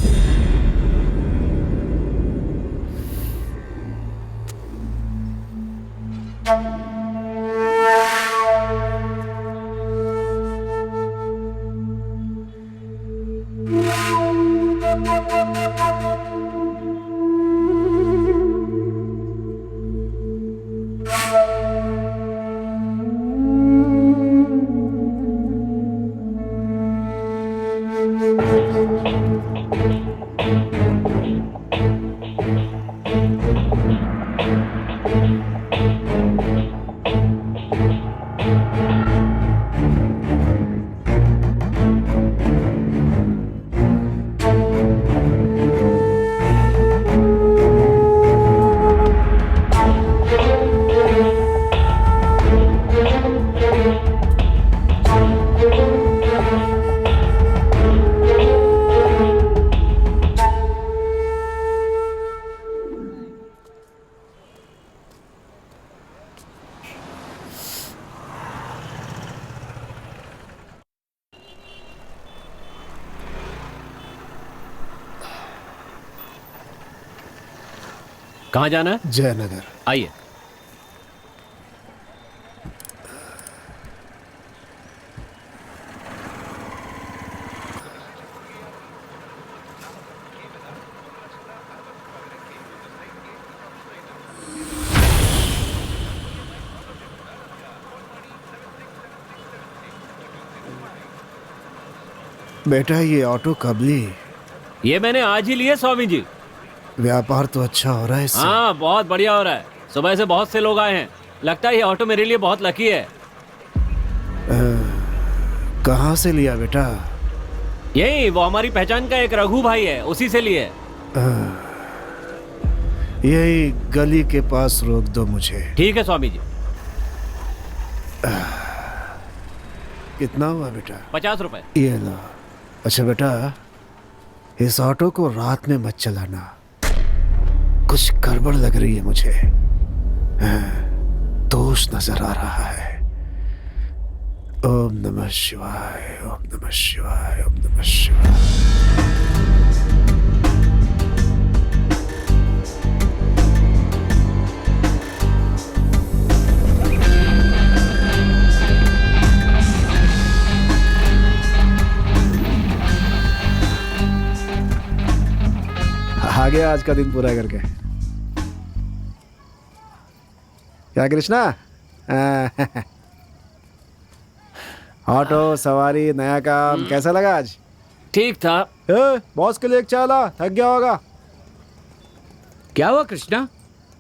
कहाँ जाना है? जयनगर। आइए। बेटा ये ऑटो कब ली? ये मैंने आज ही लिए स्वामी जी। व्यापार तो अच्छा हो रहा है इससे। हाँ, बहुत बढ़िया हो रहा है। सुबह से बहुत से लोग आए हैं। लगता है ये ऑटो मेरे लिए बहुत लकी है। कहाँ से लिया बेटा? यही वो हमारी पहचान का एक रघु भाई है, उसी से लिए। यही गली के पास रोक दो मुझे। ठीक है स्वामी जी। कितना हुआ बेटा? 50 रुपए। ये लो। अच्छा बेटा, इस ऑटो को रात में मत चलाना, कुछ गड़बड़ लग रही है मुझे। दोष नजर आ रहा है। ओम नमः शिवाय, ओम नमः शिवाय, ओम नमः शिवाय। आ गया आज का दिन पूरा करके। क्या कृष्णा? ऑटो सवारी नया काम कैसा लगा आज? ठीक था। बॉस के लिए एक चाय ला, थक गया होगा। क्या हुआ कृष्णा?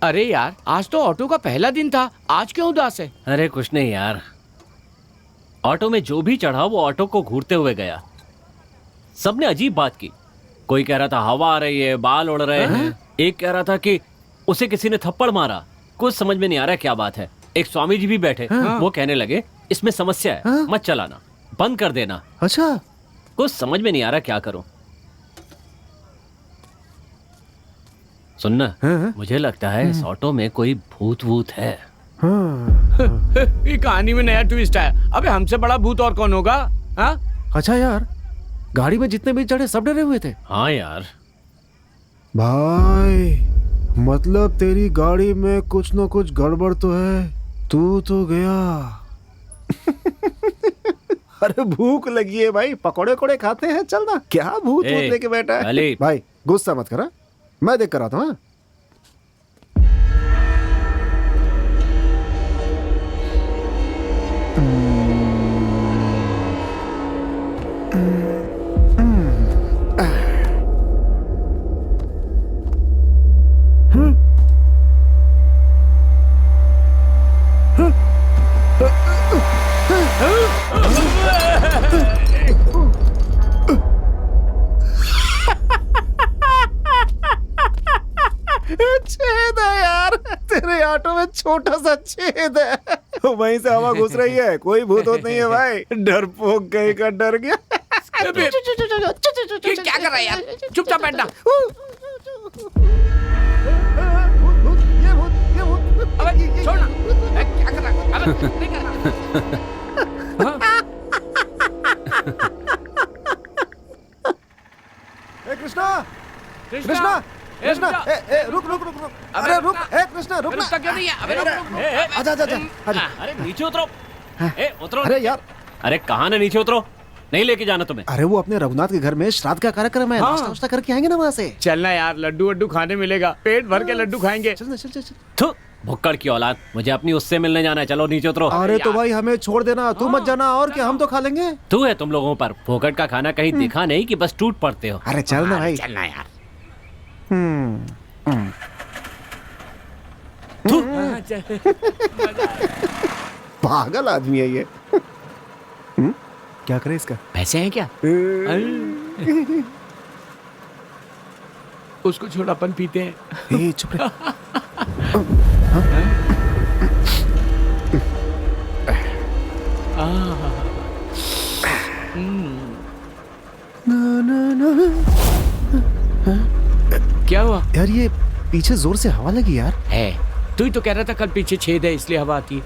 अरे यार, आज तो ऑटो का पहला दिन था, आज क्यों उदास है? अरे कुछ नहीं यार, ऑटो में जो भी चढ़ा वो ऑटो को घूरते हुए गया। सबने अजीब बात की। कोई कह रहा था हवा आ रही है, बाल उड़ रहे हैं। एक कह रहा था कि उसे किसी ने थप्पड़ मारा। कुछ समझ में नहीं आ रहा क्या बात है। एक स्वामी जी भी बैठे, वो कहने लगे इसमें समस्या है, मत चलाना, बंद कर देना। अच्छा, कुछ समझ में नहीं आ रहा क्या करूं। सुनना, मुझे लगता है इस ऑटो में कोई भूत वूत है। ये कहानी में नया ट्विस्ट है। अबे हमसे बड़ा भूत और कौन होगा? हाँ? अच्छा यार, गाड़ी में जितने भी चढ़े सब डरे हुए थे। हाँ यार। भाई मतलब तेरी गाड़ी में कुछ न कुछ गड़बड़ तो है। तू तो गया। अरे भूख लगी है भाई, पकोड़े कोड़े खाते हैं, चल ना। क्या भूत भूत लेके बैठा है? भाई गुस्सा मत करा, मैं देख कर आता हूँ। छोटा सा छेद है, वहीं से हवा घुस रही है। कोई भूत वूत नहीं है भाई, डरपोक कहीं का डर गया। ये क्या कर रहा है यार? चुपचाप बैठना। अबे छोड़ना। क्या कर रहा है? अबे नहीं करना। कृष्णा, कृष्णा, कृष्णा, रुक रुक रुक रुक, अरे रुक, कृष्णा रुक ना। क्यों नहीं है? अबे रुक। आजा आजा आजा। अरे नीचे उतरो, उतरो। अरे यार, अरे कहाँ ना नीचे उतरो, नहीं लेके जाना तुम्हें। अरे वो अपने रघुनाथ के घर में श्राद्ध का कार्यक्रम है, नाश्ता वास्ता करके आएंगे ना वहाँ से। चलना यार, लड्डू वड्डू खाने मिलेगा, पेट भर के लड्डू खाएंगे। चल चल चल चल। थू, भुक्कड़ की औलाद, मुझे अपनी उससे मिलने जाना है, चलो नीचे उतरो। अरे तो भाई हमें छोड़ देना, तू मत जाना, और क्या हम तो खा लेंगे। तू है तुम लोगों पर, फोकट का खाना कहीं दिखा नहीं कि बस टूट पड़ते हो। अरे चल ना भाई। चलना यार। पागल आदमी है ये। क्या करे इसका? पैसे हैं क्या? उसको छोड़, अपन पीते हैं। ए चुप रह। क्या हुआ यार ये पीछे जोर से हवा लगी यार। है? तू ही तो कह रहा था कल पीछे छेद है इसलिए हवा आती है।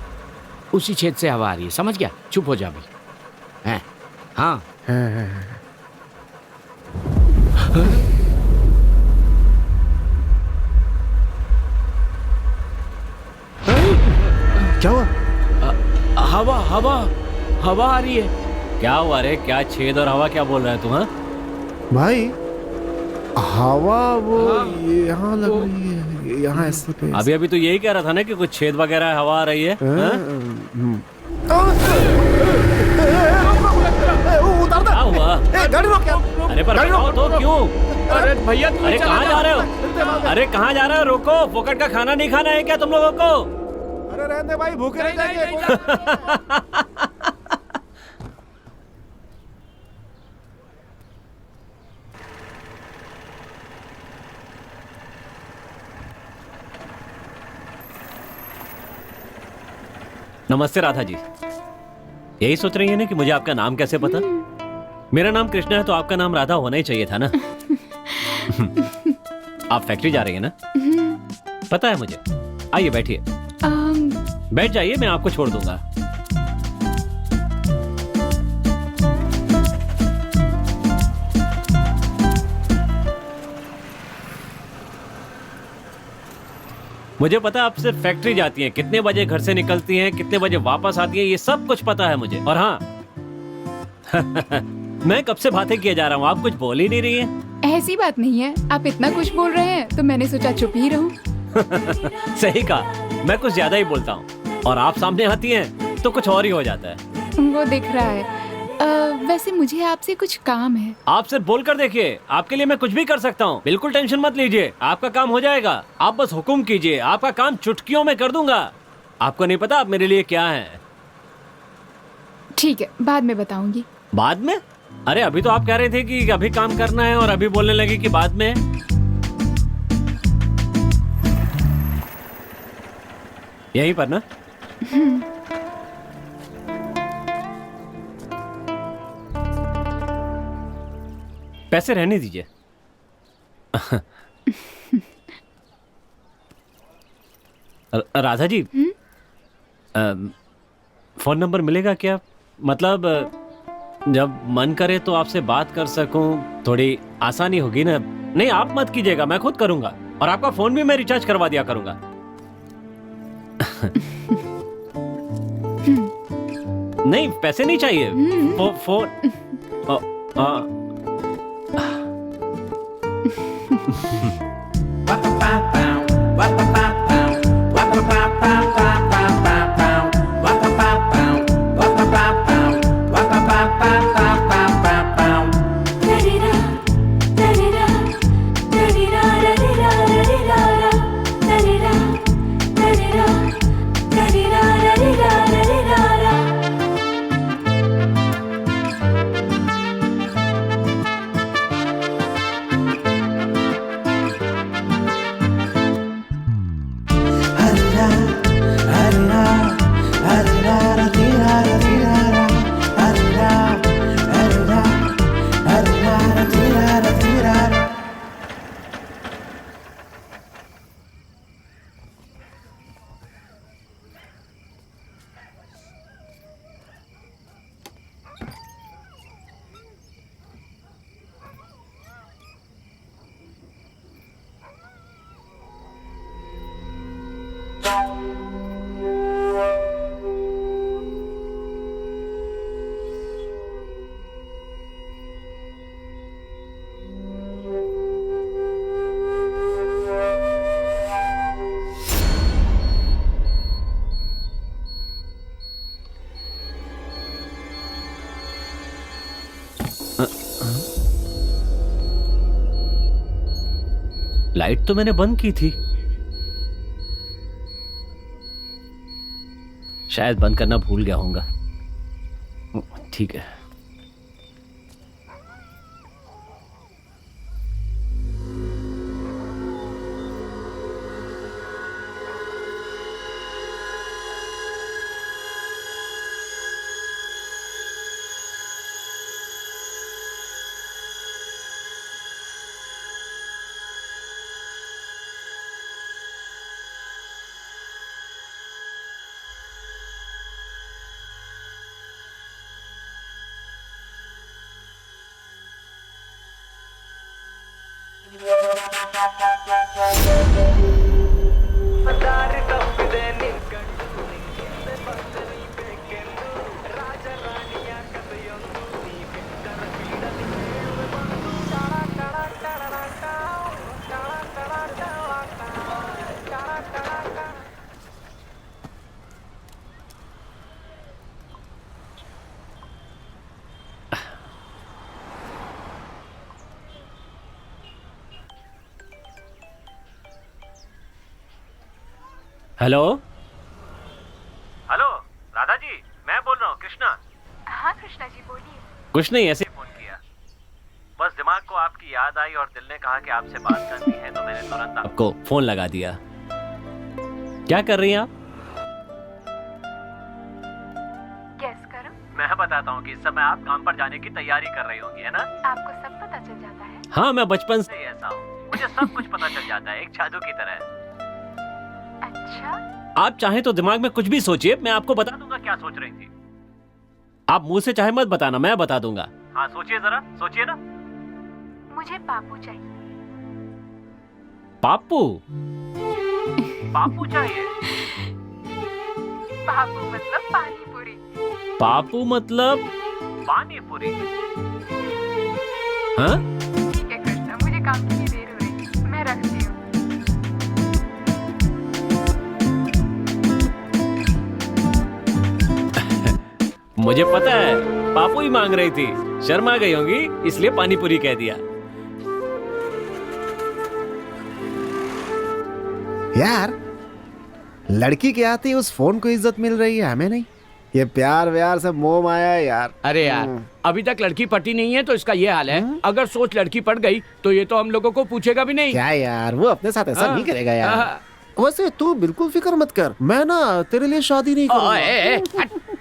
उसी छेद से हवा आ रही है, समझ गया? चुप हो जा भाई। हैं? हाँ। क्या हुआ? हवा हवा हवा आ रही है। क्या हुआ रे? क्या छेद और हवा क्या बोल रहा है तू? हाँ भाई हवा वो यहाँ लग रही है, यहाँ ऐसे पे। अभी अभी तो यही कह रहा था ना कि कुछ छेद वगैरह हवा आ रही है। उतार दे। क्या हुआ? गाड़ी रोक यार। अरे पर बताओ तो क्यों? अरे भैया तू अरे कहाँ जा रहे हो? अरे कहाँ जा रहे हो? रोको, फोकट का खाना नहीं खाना है क्या तुम लोगों को? अरे रहने दे भाई, भूखे रह जाएंगे। नमस्ते राधा जी। यही सोच रही है ना कि मुझे आपका नाम कैसे पता? मेरा नाम कृष्णा है तो आपका नाम राधा होना ही चाहिए था ना। आप फैक्ट्री जा रही है ना? पता है मुझे। आइए बैठिए। बैठ जाइए, मैं आपको छोड़ दूंगा। मुझे पता है आप सिर्फ फैक्ट्री जाती हैं, कितने बजे घर से निकलती हैं, कितने बजे वापस आती हैं, ये सब कुछ पता है मुझे। और हाँ मैं कब से बातें किए जा रहा हूँ, आप कुछ बोल ही नहीं रही हैं। ऐसी बात नहीं है, आप इतना कुछ बोल रहे हैं तो मैंने सोचा चुप ही रहूं। सही कहा, मैं कुछ ज्यादा ही बोलता हूँ और आप सामने आती हैं तो कुछ और ही हो जाता है। वो दिख रहा है। वैसे मुझे आपसे कुछ काम है। आप सिर्फ बोल कर देखिए, आपके लिए मैं कुछ भी कर सकता हूँ। बिल्कुल टेंशन मत लीजिए, आपका काम हो जाएगा। आप बस हुक्म कीजिए, आपका काम चुटकियों में कर दूंगा। आपको नहीं पता आप मेरे लिए क्या हैं। ठीक है, बाद में बताऊंगी। बाद में? अरे अभी तो आप कह रहे थे कि अभी काम करना है और अभी बोलने लगे कि बाद में। यहीं पर ना? पैसे रहने दीजिए। राधा जी, फोन नंबर मिलेगा क्या? मतलब जब मन करे तो आपसे बात कर सकूं, थोड़ी आसानी होगी ना। नहीं आप मत कीजिएगा, मैं खुद करूंगा और आपका फोन भी मैं रिचार्ज करवा दिया करूंगा। नहीं पैसे नहीं चाहिए, फोन लाइट तो मैंने बंद की थी। शायद बंद करना भूल गया होऊंगा। ठीक है। हेलो हेलो, राधा जी, मैं बोल रहा हूँ, कृष्णा। हाँ कृष्णा जी बोलिए। कुछ नहीं, ऐसे ही फोन किया। बस दिमाग को आपकी याद आई और दिल ने कहा कि आपसे बात करनी है, तो मैंने तुरंत आपको फोन लगा दिया। क्या कर रही हैं आप? गेस करो। मैं बताता हूँ कि इस समय आप काम पर जाने की तैयारी कर रही होंगी, है ना? आपको सब पता चल जाता है? हाँ, मैं बचपन से ही ऐसा हूँ, मुझे सब कुछ पता चल जाता है, एक जादू की तरह। अच्छा। आप चाहें तो दिमाग में कुछ भी सोचिए, मैं आपको बता दूंगा क्या सोच रही थी। आप मुंह से चाहे मत बताना, मैं बता दूंगा। हाँ सोचिए, जरा सोचिए ना। मुझे पापू चाहिए। पापू? पापू चाहिए? पापू मतलब पानी पूरी। पापू मतलब पानी पूरी? हाँ? ठीक है कृष्णा, मुझे काम की देर हो रही, मैं रखती हूँ। मुझे पता है, पापू ही मांग रही थी, शर्मा गई होंगी इसलिए पानी पूरी कह दिया। यार, लड़की के आते ही उस फोन को इज्जत मिल रही है, हमें नहीं। ये प्यार व्यार से मोह माया है यार। अरे यार, अभी तक लड़की पटी नहीं है तो इसका ये हाल है। अगर सोच लड़की पट गई तो ये तो हम लोगों को पूछेगा भी नहीं। क्या यार, वो अपने साथ ऐसा नहीं करेगा यार। वैसे तू बिल्कुल फिक्र मत कर, मैं ना तेरे लिए शादी नहीं करूंगा।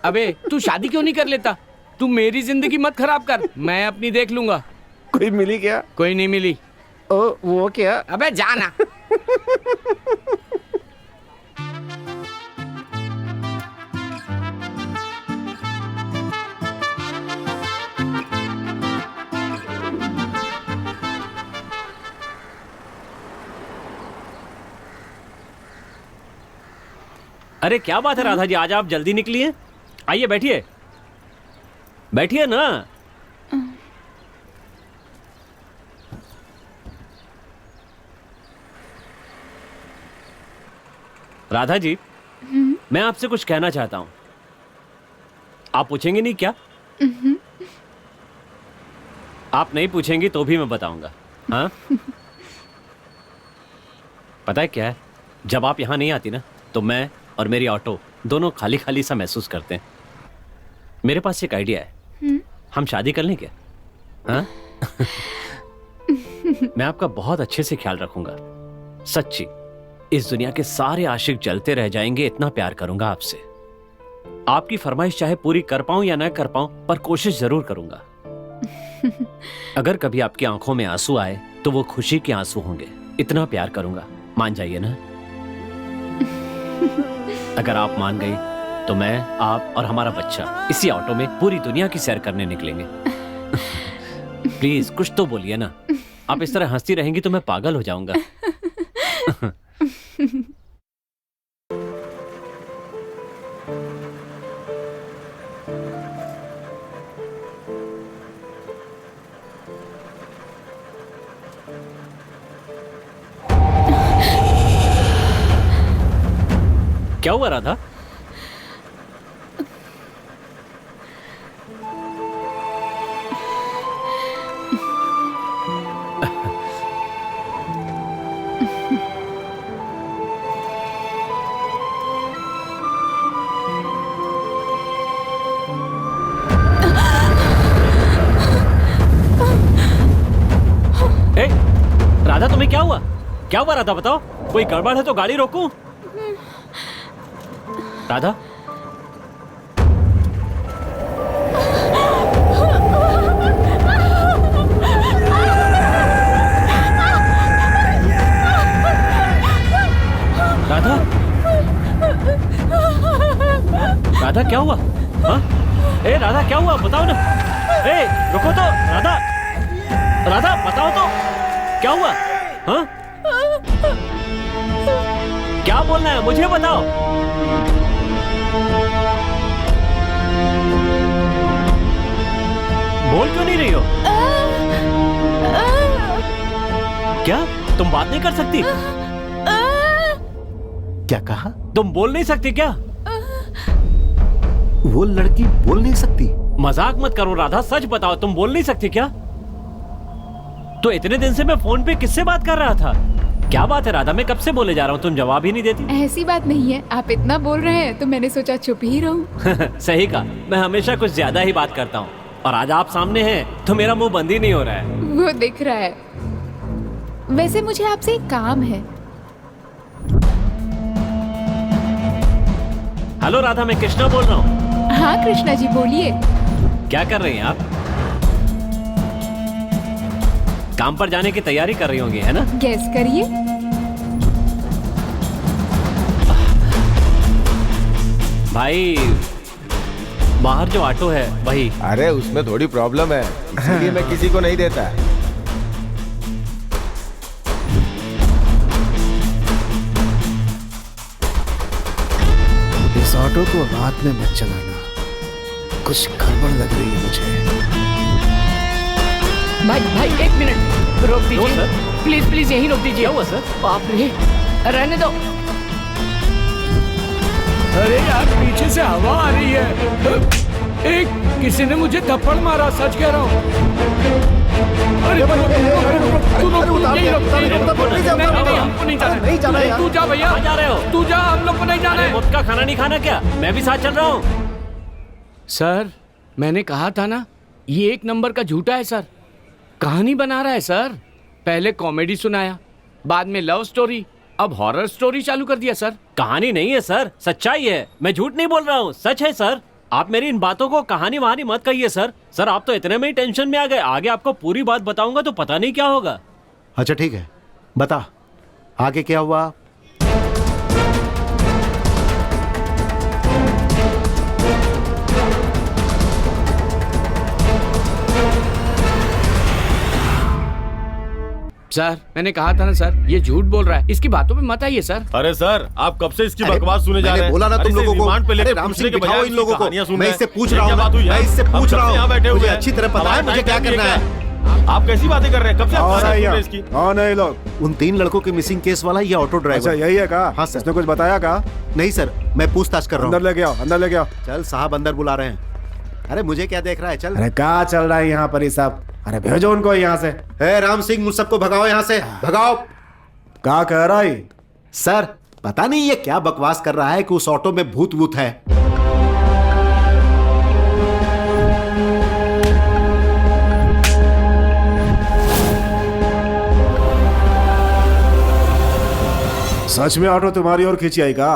अबे तू शादी क्यों नहीं कर लेता? तू मेरी जिंदगी मत खराब कर, मैं अपनी देख लूंगा। कोई मिली क्या? कोई नहीं मिली। ओ वो क्या? अबे जाना। अरे क्या बात है राधा जी, आज आप जल्दी निकली हैं? आइए बैठिए, बैठिए ना। राधा जी, मैं आपसे कुछ कहना चाहता हूं। आप पूछेंगे नहीं क्या? आप नहीं पूछेंगी तो भी मैं बताऊंगा। हाँ? पता है क्या है, जब आप यहां नहीं आती ना तो मैं और मेरी ऑटो दोनों खाली खाली सा महसूस करते हैं। मेरे पास एक आइडिया है, हम शादी कर लें क्या? हाँ? मैं आपका बहुत अच्छे से ख्याल रखूंगा, सच्ची। इस दुनिया के सारे आशिक जलते रह जाएंगे, इतना प्यार करूंगा आपसे। आपकी फरमाइश चाहे पूरी कर पाऊं या ना कर पाऊं, पर कोशिश जरूर करूंगा। अगर कभी आपकी आंखों में आंसू आए तो वो खुशी के आंसू होंगे, इतना प्यार करूंगा। मान जाइए ना? अगर आप मान गई तो मैं, आप और हमारा बच्चा इसी ऑटो में पूरी दुनिया की सैर करने निकलेंगे। प्लीज कुछ तो बोलिए ना। आप इस तरह हंसती रहेंगी तो मैं पागल हो जाऊंगा। क्या हुआ राधा? ए, राधा तुम्हें क्या हुआ? क्या हुआ राधा, बताओ। कोई गड़बड़ है तो गाड़ी रोकूं? राधा, राधा, राधा क्या हुआ? हाँ? ए राधा क्या हुआ, बताओ ना। ए रुको तो, राधा, राधा बताओ तो, क्या हुआ? हाँ? क्या बोलना है मुझे बताओ। बोल क्यों नहीं रही हो? क्या तुम बात नहीं कर सकती? क्या कहा? तुम बोल नहीं सकती क्या? वो लड़की बोल नहीं सकती? मजाक मत करो राधा, सच बताओ, तुम बोल नहीं सकती क्या? तो इतने दिन से मैं फोन पे किससे बात कर रहा था? क्या बात है राधा, मैं कब से बोले जा रहा हूँ, तुम जवाब ही नहीं देती। ऐसी बात नहीं है, आप इतना बोल रहे हैं तो मैंने सोचा चुप ही रहूं। सही कहा, मैं हमेशा कुछ ज्यादा ही बात करता हूँ और आज आप सामने हैं तो मेरा मुंह बंद ही नहीं हो रहा है। वो दिख रहा है। वैसे मुझे आपसे एक काम है। हेलो राधा, मैं कृष्णा बोल रहा हूँ। हाँ कृष्णा जी बोलिए। क्या कर रही हैं आप? काम पर जाने की तैयारी कर रही होंगी, है ना? गैस करिए। भाई बाहर जो ऑटो है वही। अरे उसमें थोड़ी प्रॉब्लम है, इसीलिए मैं किसी को नहीं देता। इस ऑटो को रात में मत चलाना, कुछ गड़बड़ लग रही है मुझे। भाई भाई एक मिनट रोक क्यों दीजिए, सर? प्लीज प्लीज यहीं रोक दीजिए। क्या हुआ सर? बाप रे, रहने दो। अरे यार पीछे से हवा आ रही है। एक किसी ने मुझे थप्पड़ मारा, सच कह रहा हूँ। अरे हमको नहीं जाना। तू जा भैया, कहाँ जा रहे हो? तू जा, हम लोग को नहीं जाना है। मुफ्त का खाना नहीं खाना क्या? मैं भी साथ चल रहा हूँ। सर मैंने कहा था ना, ये एक नंबर का झूठा है सर। कहानी बना रहा है सर। पहले कॉमेडी सुनाया, बाद में लव स्टोरी, अब हॉरर स्टोरी चालू कर दिया सर। कहानी नहीं है सर, सच्चाई है। मैं झूठ नहीं बोल रहा हूँ, सच है सर। आप मेरी इन बातों को कहानी वहानी मत कहिए सर। सर आप तो इतने में ही टेंशन में आ गए, आगे आपको पूरी बात बताऊंगा तो पता नहीं क्या होगा। अच्छा ठीक है, बता आगे क्या हुआ। सर मैंने कहा था ना सर, ये झूठ बोल रहा है, इसकी बातों पे मत आइए सर। अरे सर आप कब से इसकी अरे, बकवास सुने जा मैंने रहे हैं? बोला ना तुम अरे, लोगों को। रिमांड पे अरे लेकर राम पूछने सिंह के बिठाओ बजाय इन लोगों को। कहानियां सुन मैं रहे इससे हैं। पूछ ये रहा क्या हूँ बात हुई ना, यार? मैं इससे हम पूछ कब रहा से यहाँ हूँ, बैठे हुए मुझे हैं? अच्छी तरह पता है मुझे क्या करना है। आप कैसी बातें कर रहे हैं? कब से आप और बातें है सुन रहे हैं यहाँ। इसकी? कौन है ये लोग? उन 3 लड़कों के मिसिंग केस वाला ये ऑटो अच्छा ड्राइवर। यही है का? हाँ, सर। इसने कुछ बताया का? नहीं सर, मैं पूछताछ कर रहा अंदर हूँ। लेके आओ, अंदर लेके आओ। चल साहब अंदर बुला रहे हैं। अरे मुझे क्या देख रहा है, चल। अरे क्या चल रहा है यहाँ पर ये सब? अरे भेजो उनको यहाँ से। हे राम सिंह, मुझ सबको भगाओ यहाँ से, भगाओ। क्या कह रहा है? सर पता नहीं ये क्या बकवास कर रहा है कि उस ऑटो में भूत वूत है। सच में ऑटो तुम्हारी ओर खींची आई का?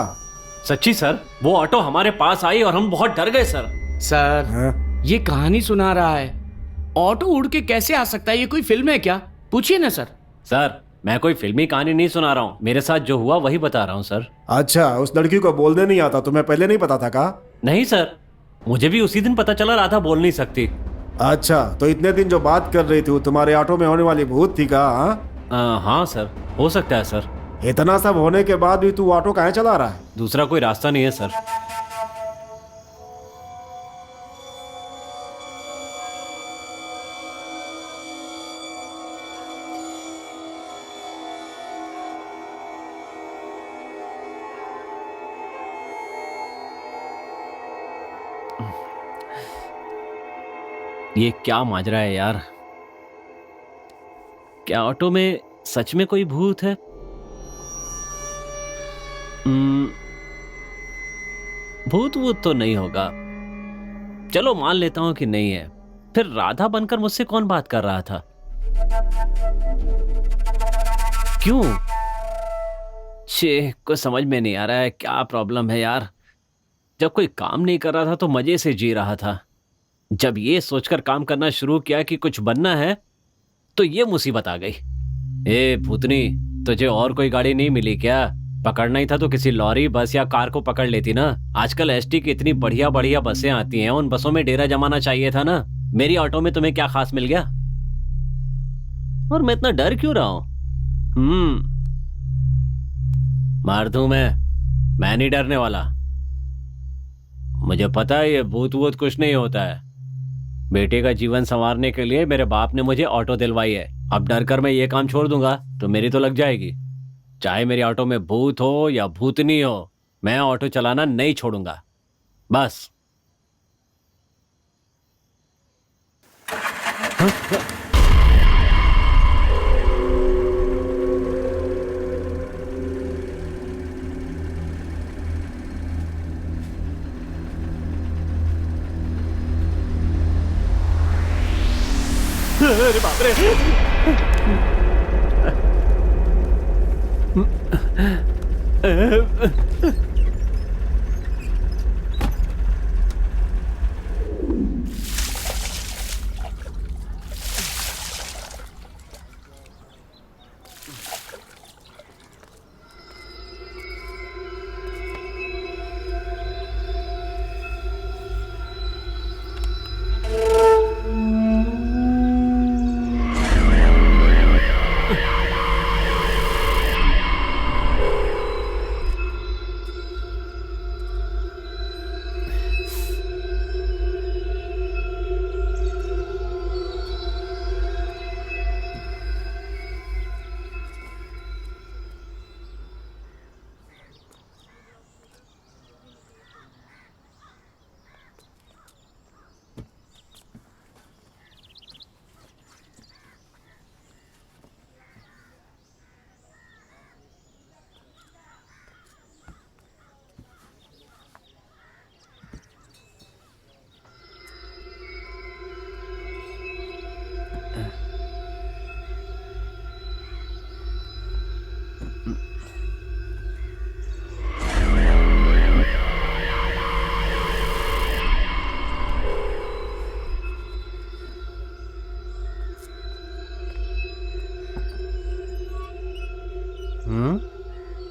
सच्ची सर, वो ऑटो हमारे पास आई और हम बहुत डर गए सर। सर हाँ? ये कहानी सुना रहा है, ऑटो उड़ के कैसे आ सकता है? ये कोई फिल्म है क्या? पूछिए ना सर। सर मैं कोई फिल्मी कहानी नहीं सुना रहा हूँ, मेरे साथ जो हुआ वही बता रहा हूँ सर। अच्छा, उस लड़की को बोलने नहीं आता, तुम्हें पहले नहीं पता था का? नहीं सर, मुझे भी उसी दिन पता चला राधा बोल नहीं सकती। अच्छा, तो इतने दिन जो बात कर रही थी वो तुम्हारे ऑटो में होने वाली भूत थी का? हाँ सर, हो सकता है सर। इतना सब होने के बाद भी तू ऑटो काहे चला रहा है? दूसरा कोई रास्ता नहीं है सर। ये क्या माजरा है यार? क्या ऑटो में सच में कोई भूत है? भूत वूत तो नहीं होगा, चलो मान लेता हूं कि नहीं है। फिर राधा बनकर मुझसे कौन बात कर रहा था? क्यों? कुछ समझ में नहीं आ रहा है, क्या प्रॉब्लम है यार? जब कोई काम नहीं कर रहा था तो मजे से जी रहा था। जब ये सोचकर काम करना शुरू किया कि कुछ बनना है तो ये मुसीबत आ गई। ए भूतनी, तुझे और कोई गाड़ी नहीं मिली क्या? पकड़ना ही था तो किसी लॉरी, बस या कार को पकड़ लेती ना। आजकल एसटी की इतनी बढ़िया बढ़िया बसें आती हैं, उन बसों में डेरा जमाना चाहिए था ना। मेरी ऑटो में तुम्हें क्या खास मिल गया? और मैं इतना डर क्यों रहा हूं? मार दूं मैं नहीं डरने वाला। मुझे पता है ये भूत वूत कुछ नहीं होता है। बेटे का जीवन संवारने के लिए मेरे बाप ने मुझे ऑटो दिलवाई है। अब डर कर मैं ये काम छोड़ दूंगा तो मेरी तो लग जाएगी। चाहे मेरी ऑटो में भूत हो या भूतनी हो, मैं ऑटो चलाना नहीं छोड़ूंगा, बस। अरे बाप रे!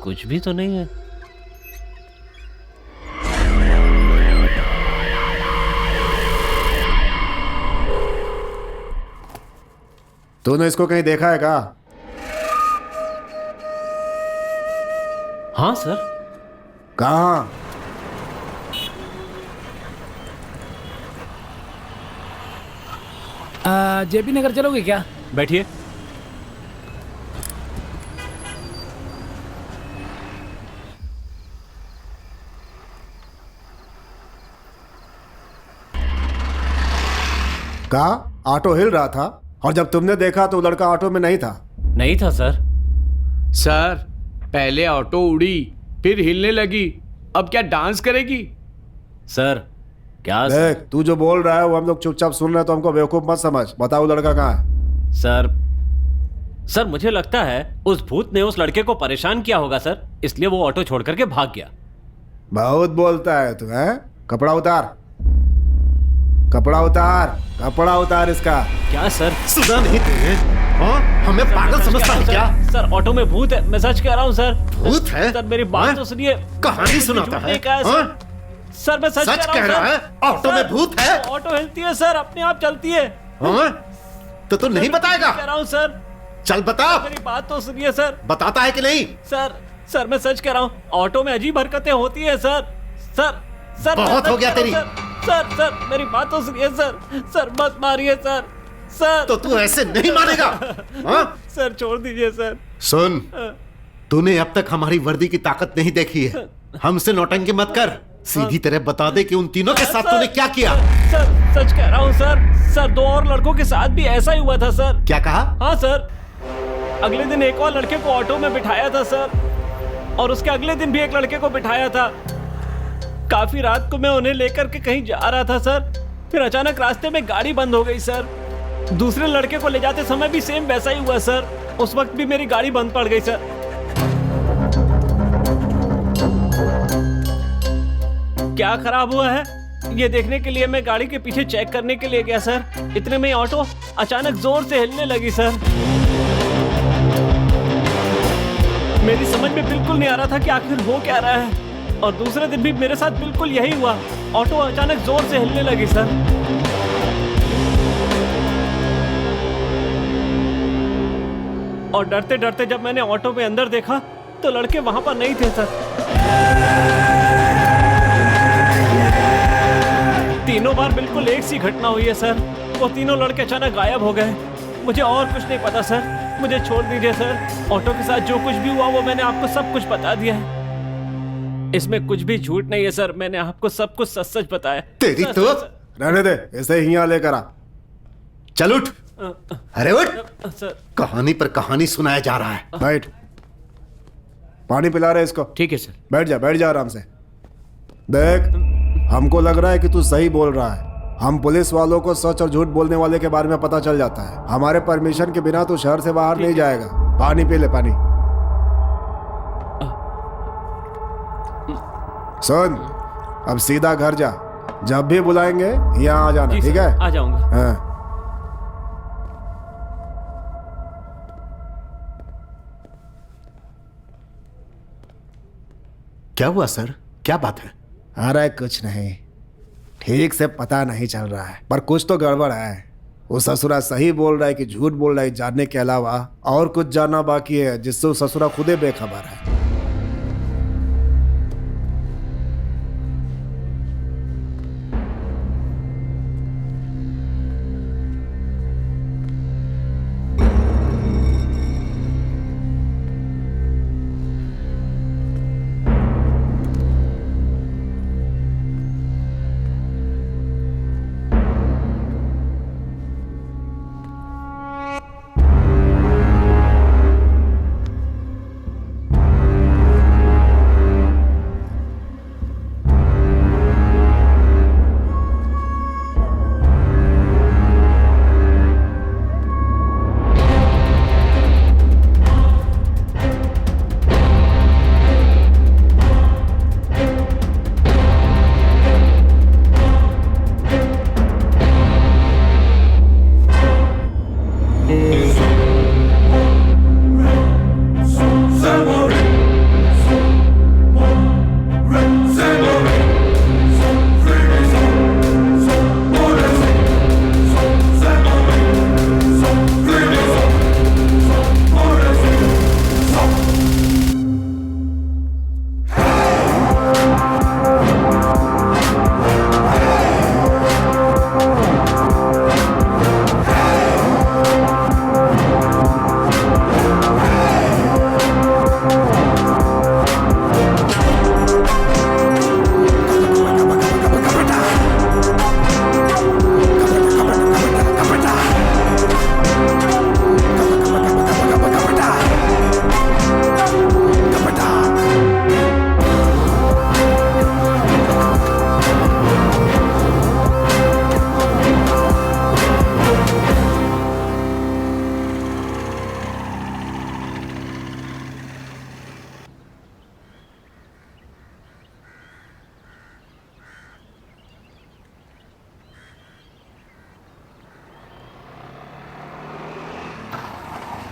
कुछ भी तो नहीं है। तूने इसको कहीं देखा है क्या? हाँ सर। कहाँ? जेपी नगर चलोगे क्या? बैठिए। कहा ऑटो हिल रहा था और जब तुमने देखा तो लड़का ऑटो में नहीं था। नहीं था सर। सर, पहले ऑटो उड़ी, फिर हिलने लगी, अब क्या डांस करेगी? सर क्या? देख, तू जो बोल रहा है वो हम लोग चुपचाप सुन रहे हैं, तो हमको बेवकूफ मत समझ। बताओ लड़का कहाँ है? सर मुझे लगता है उस भूत ने उस लड़के को परेशान किया होगा सर, इसलिए वो ऑटो छोड़ करके भाग गया। बहुत बोलता है तू, है? कपड़ा उतार, कपड़ा उतार, कपड़ा उतार इसका। क्या सर? सुना नहीं तुझे? हाँ? हमें पागल समझता है क्या? सर ऑटो में भूत है, मैं सच कह रहा हूँ सर। भूत है? सर मेरी बात तो सुनिए। कहानी सुनाता है? सर मैं सच कह रहा है ऑटो में भूत है? ऑटो हिलती है सर, अपने आप चलती है। तो तू नहीं बताएगा? कह रहा हूँ सर। चल बता। मेरी बात तो सुनिए सर। बताता है कि नहीं? सर मैं सच कह रहा हूँ, ऑटो में अजीब हरकतें होती है सर। सर बहुत हो गया तेरी। सर मेरी बात तो सुनिए सर मत मारिए सर। तो तू ऐसे नहीं मानेगा? सर छोड़ दीजिए सर। सुन, तूने अब तक हमारी वर्दी की ताकत नहीं देखी है। हमसे नौटंकी मत कर, सीधी तरह बता दे कि उन तीनों के साथ तूने क्या किया। सर सच कह रहा हूँ सर। सर 2 और लड़कों के साथ भी ऐसा ही हुआ था सर। क्या कहा? हाँ सर, अगले दिन एक और लड़के को ऑटो में बिठाया था सर, और उसके अगले दिन भी एक लड़के को बिठाया था। काफी रात को मैं उन्हें लेकर के कहीं जा रहा था सर, फिर अचानक रास्ते में गाड़ी बंद हो गई सर। दूसरे लड़के को ले जाते समय भी सेम वैसा ही हुआ सर, उस वक्त भी मेरी गाड़ी बंद पड़ गई सर। क्या खराब हुआ है ये देखने के लिए मैं गाड़ी के पीछे चेक करने के लिए गया सर। इतने में ऑटो अचानक जोर से हिलने लगी सर। मेरी समझ में बिल्कुल नहीं आ रहा था कि आखिर हो क्या रहा है, और दूसरे दिन भी मेरे साथ बिल्कुल यही हुआ, ऑटो अचानक जोर से हिलने लगी सर। और डरते डरते जब मैंने ऑटो में अंदर देखा तो लड़के वहां पर नहीं थे सर। तीनों बार बिल्कुल एक सी घटना हुई है सर। वो तीनों लड़के अचानक गायब हो गए। मुझे और कुछ नहीं पता सर, मुझे छोड़ दीजिए सर। ऑटो के साथ जो कुछ भी हुआ वो मैंने आपको सब कुछ बता दिया है, इसमें कुछ भी झूठ नहीं है सर। मैंने आपको सब कुछ सच सच बताया। तेरी सर, तो सर, रहने दे, इसे यहाँ लेकर आ। चल उठ। अरे उठ। सर कहानी पर कहानी सुनाया जा रहा है। बैठ, पानी पिला रहे इसको। ठीक है सर। बैठ जा आराम से। देख, हमको लग रहा है कि तू सही बोल रहा है। हम पुलिस वालों को सच और झूठ बोलने वाले के बारे में पता चल जाता है। हमारे परमिशन के बिना तू शहर से बाहर नहीं जाएगा। पानी पी ले, पानी। सुन, अब सीधा घर जा। जब भी बुलाएंगे यहाँ आ जाना, ठीक है? आ जाऊंगा। हाँ। क्या हुआ सर? क्या बात है? अरे कुछ नहीं, ठीक से पता नहीं चल रहा है, पर कुछ तो गड़बड़ है। वो ससुरा सही बोल रहा है कि झूठ बोल रहा है, जानने के अलावा और कुछ जानना बाकी है जिससे वो ससुरा खुदे बेखबर है।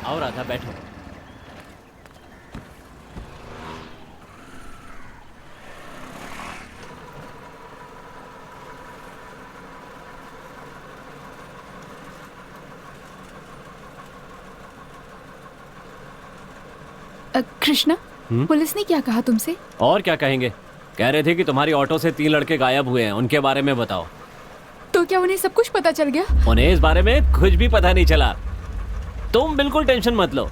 आओ राधा, बैठो। कृष्णा, पुलिस ने क्या कहा तुमसे? और क्या कहेंगे, कह रहे थे कि तुम्हारी ऑटो से 3 लड़के गायब हुए हैं, उनके बारे में बताओ। तो क्या उन्हें सब कुछ पता चल गया? उन्हें इस बारे में कुछ भी पता नहीं चला। तुम बिल्कुल टेंशन मत लो।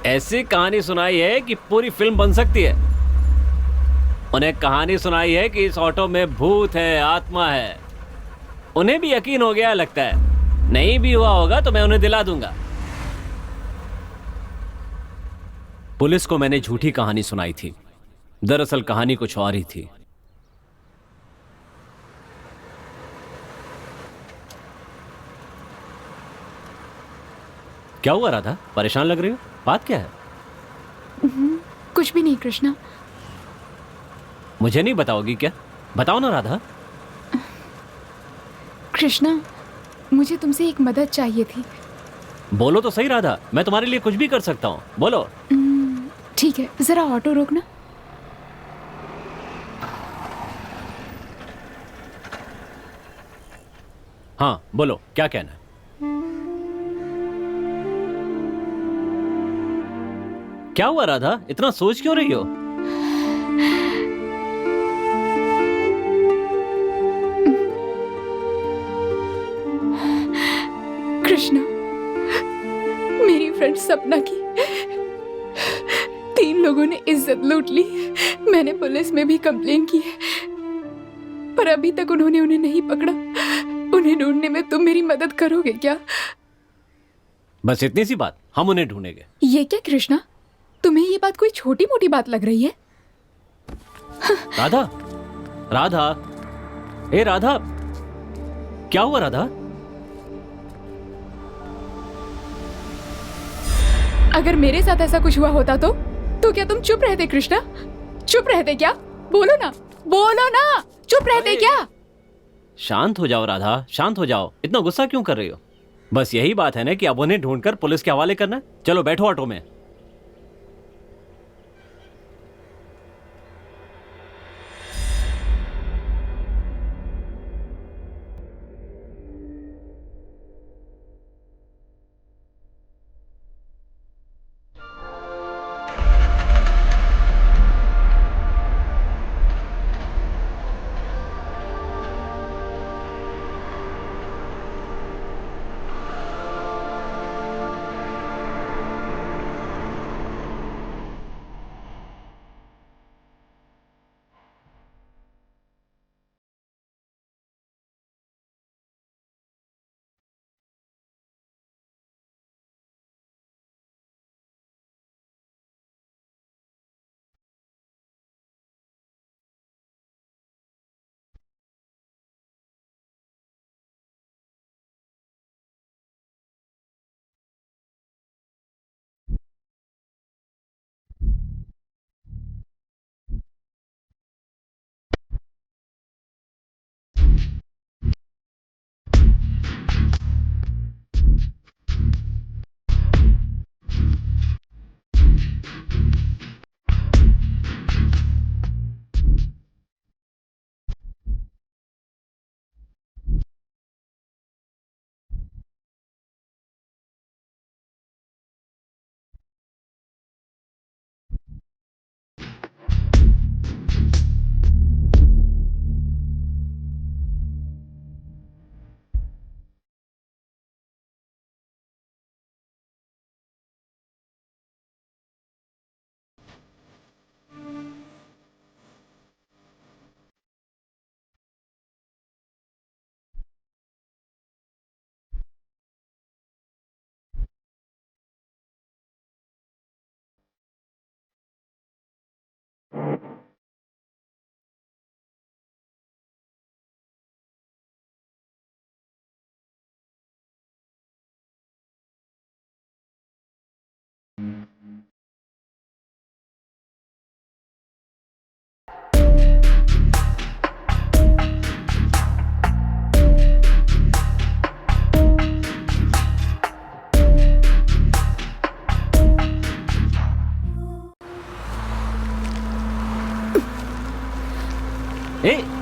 ऐसी कहानी सुनाई है कि पूरी फिल्म बन सकती है। उन्हें कहानी सुनाई है कि इस ऑटो में भूत है, आत्मा है। उन्हें भी यकीन हो गया लगता है। नहीं भी हुआ होगा तो मैं उन्हें दिला दूंगा। पुलिस को मैंने झूठी कहानी सुनाई थी, दरअसल कहानी कुछ और ही थी। क्या हुआ राधा, परेशान लग रही हो? बात क्या है? कुछ भी नहीं कृष्णा। मुझे नहीं बताओगी क्या? बताओ ना राधा। कृष्णा, मुझे तुमसे एक मदद चाहिए थी। बोलो तो सही राधा, मैं तुम्हारे लिए कुछ भी कर सकता हूँ, बोलो। ठीक है, जरा ऑटो रोकना। हाँ बोलो, क्या कहना है? क्या हुआ राधा, इतना सोच क्यों रही हो? कृष्णा, मेरी फ्रेंड सपना की 3 लोगों ने इज्जत लूट ली। मैंने पुलिस में भी कंप्लेन की है, पर अभी तक उन्होंने उन्हें नहीं पकड़ा। उन्हें ढूंढने में तुम मेरी मदद करोगे क्या? बस इतनी सी बात, हम उन्हें ढूंढेंगे। ये क्या कृष्णा, तुम्हें ये बात कोई छोटी मोटी बात लग रही है? राधा, राधा, ए राधा, क्या हुआ राधा? अगर मेरे साथ ऐसा कुछ हुआ होता तो क्या तुम चुप रहते कृष्णा? चुप रहते क्या? बोलो ना, बोलो ना, चुप रहते क्या? शांत हो जाओ राधा, शांत हो जाओ। इतना गुस्सा क्यों कर रही हो? बस यही बात है ना कि अब उन्हें ढूंढकर पुलिस के हवाले करना है। चलो बैठो ऑटो में।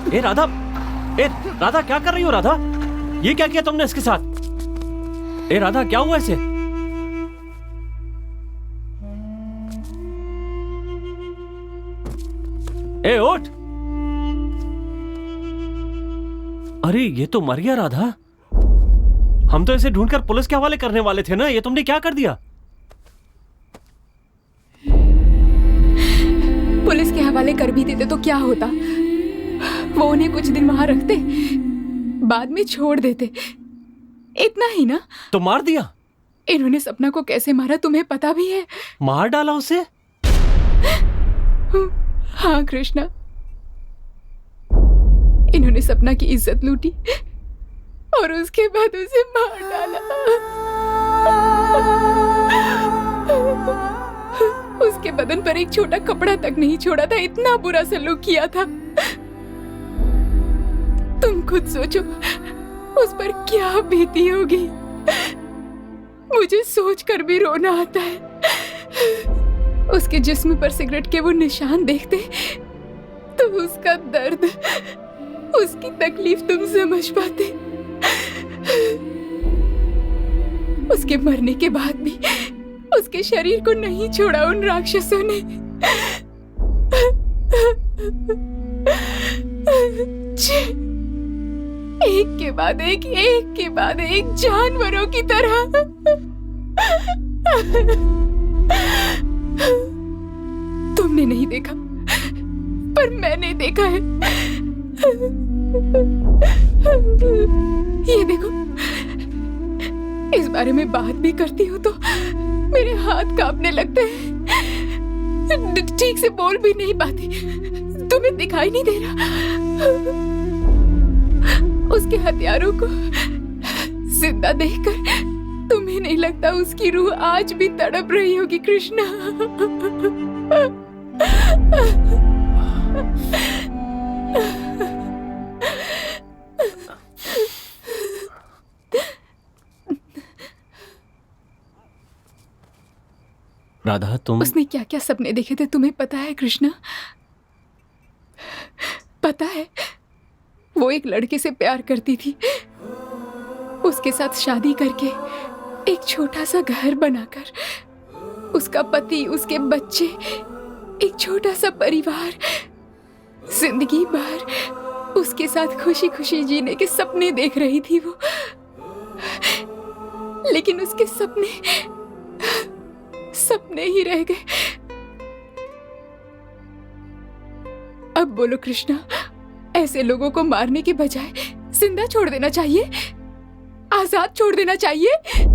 ए राधा, ए राधा, क्या कर रही हो राधा? ये क्या किया तुमने इसके साथ? ए राधा, क्या हुआ इसे? ए उठ! अरे ये तो मर गया राधा। हम तो इसे ढूंढकर पुलिस के हवाले करने वाले थे ना, ये तुमने क्या कर दिया? पुलिस के हवाले कर भी देते तो क्या होता? वो उन्हें कुछ दिन वहां रखते, बाद में छोड़ देते, इतना ही ना। तो मार दिया? इन्होंने सपना को कैसे मारा तुम्हें पता भी है? मार डाला उसे? हाँ कृष्णा, इन्होंने सपना की इज्जत लूटी और उसके बाद उसे मार डाला। उसके बदन पर एक छोटा कपड़ा तक नहीं छोड़ा था, इतना बुरा सलूक किया था। तुम खुद सोचो उस पर क्या बीती होगी। मुझे सोचकर भी रोना आता है। उसके जिस्म पर सिगरेट के वो निशान देखते तो उसका दर्द, उसकी तकलीफ तुम समझ पाते। उसके मरने के बाद भी उसके शरीर को नहीं छोड़ा उन राक्षसों ने। एक के बाद एक जानवरों की तरह। तुमने नहीं देखा पर मैंने देखा है। ये देखो, इस बारे में बात भी करती हूँ तो मेरे हाथ कांपने लगते हैं, ठीक से बोल भी नहीं पाती। तुम्हें दिखाई नहीं दे रहा? उसके हथियारों को जिंदा देखकर तुम्हें नहीं लगता उसकी रूह आज भी तड़प रही होगी कृष्णा? राधा, तुम... उसने क्या क्या सपने देखे थे तुम्हें पता है कृष्णा? पता है, वो एक लड़के से प्यार करती थी। उसके साथ शादी करके एक छोटा सा घर बनाकर, उसका पति, उसके बच्चे, एक छोटा सा परिवार, जिंदगी भर उसके साथ खुशी खुशी जीने के सपने देख रही थी वो। लेकिन उसके सपने ही रह गए। अब बोलो कृष्णा, ऐसे लोगों को मारने के बजाय जिंदा छोड़ देना चाहिए, आजाद छोड़ देना चाहिए।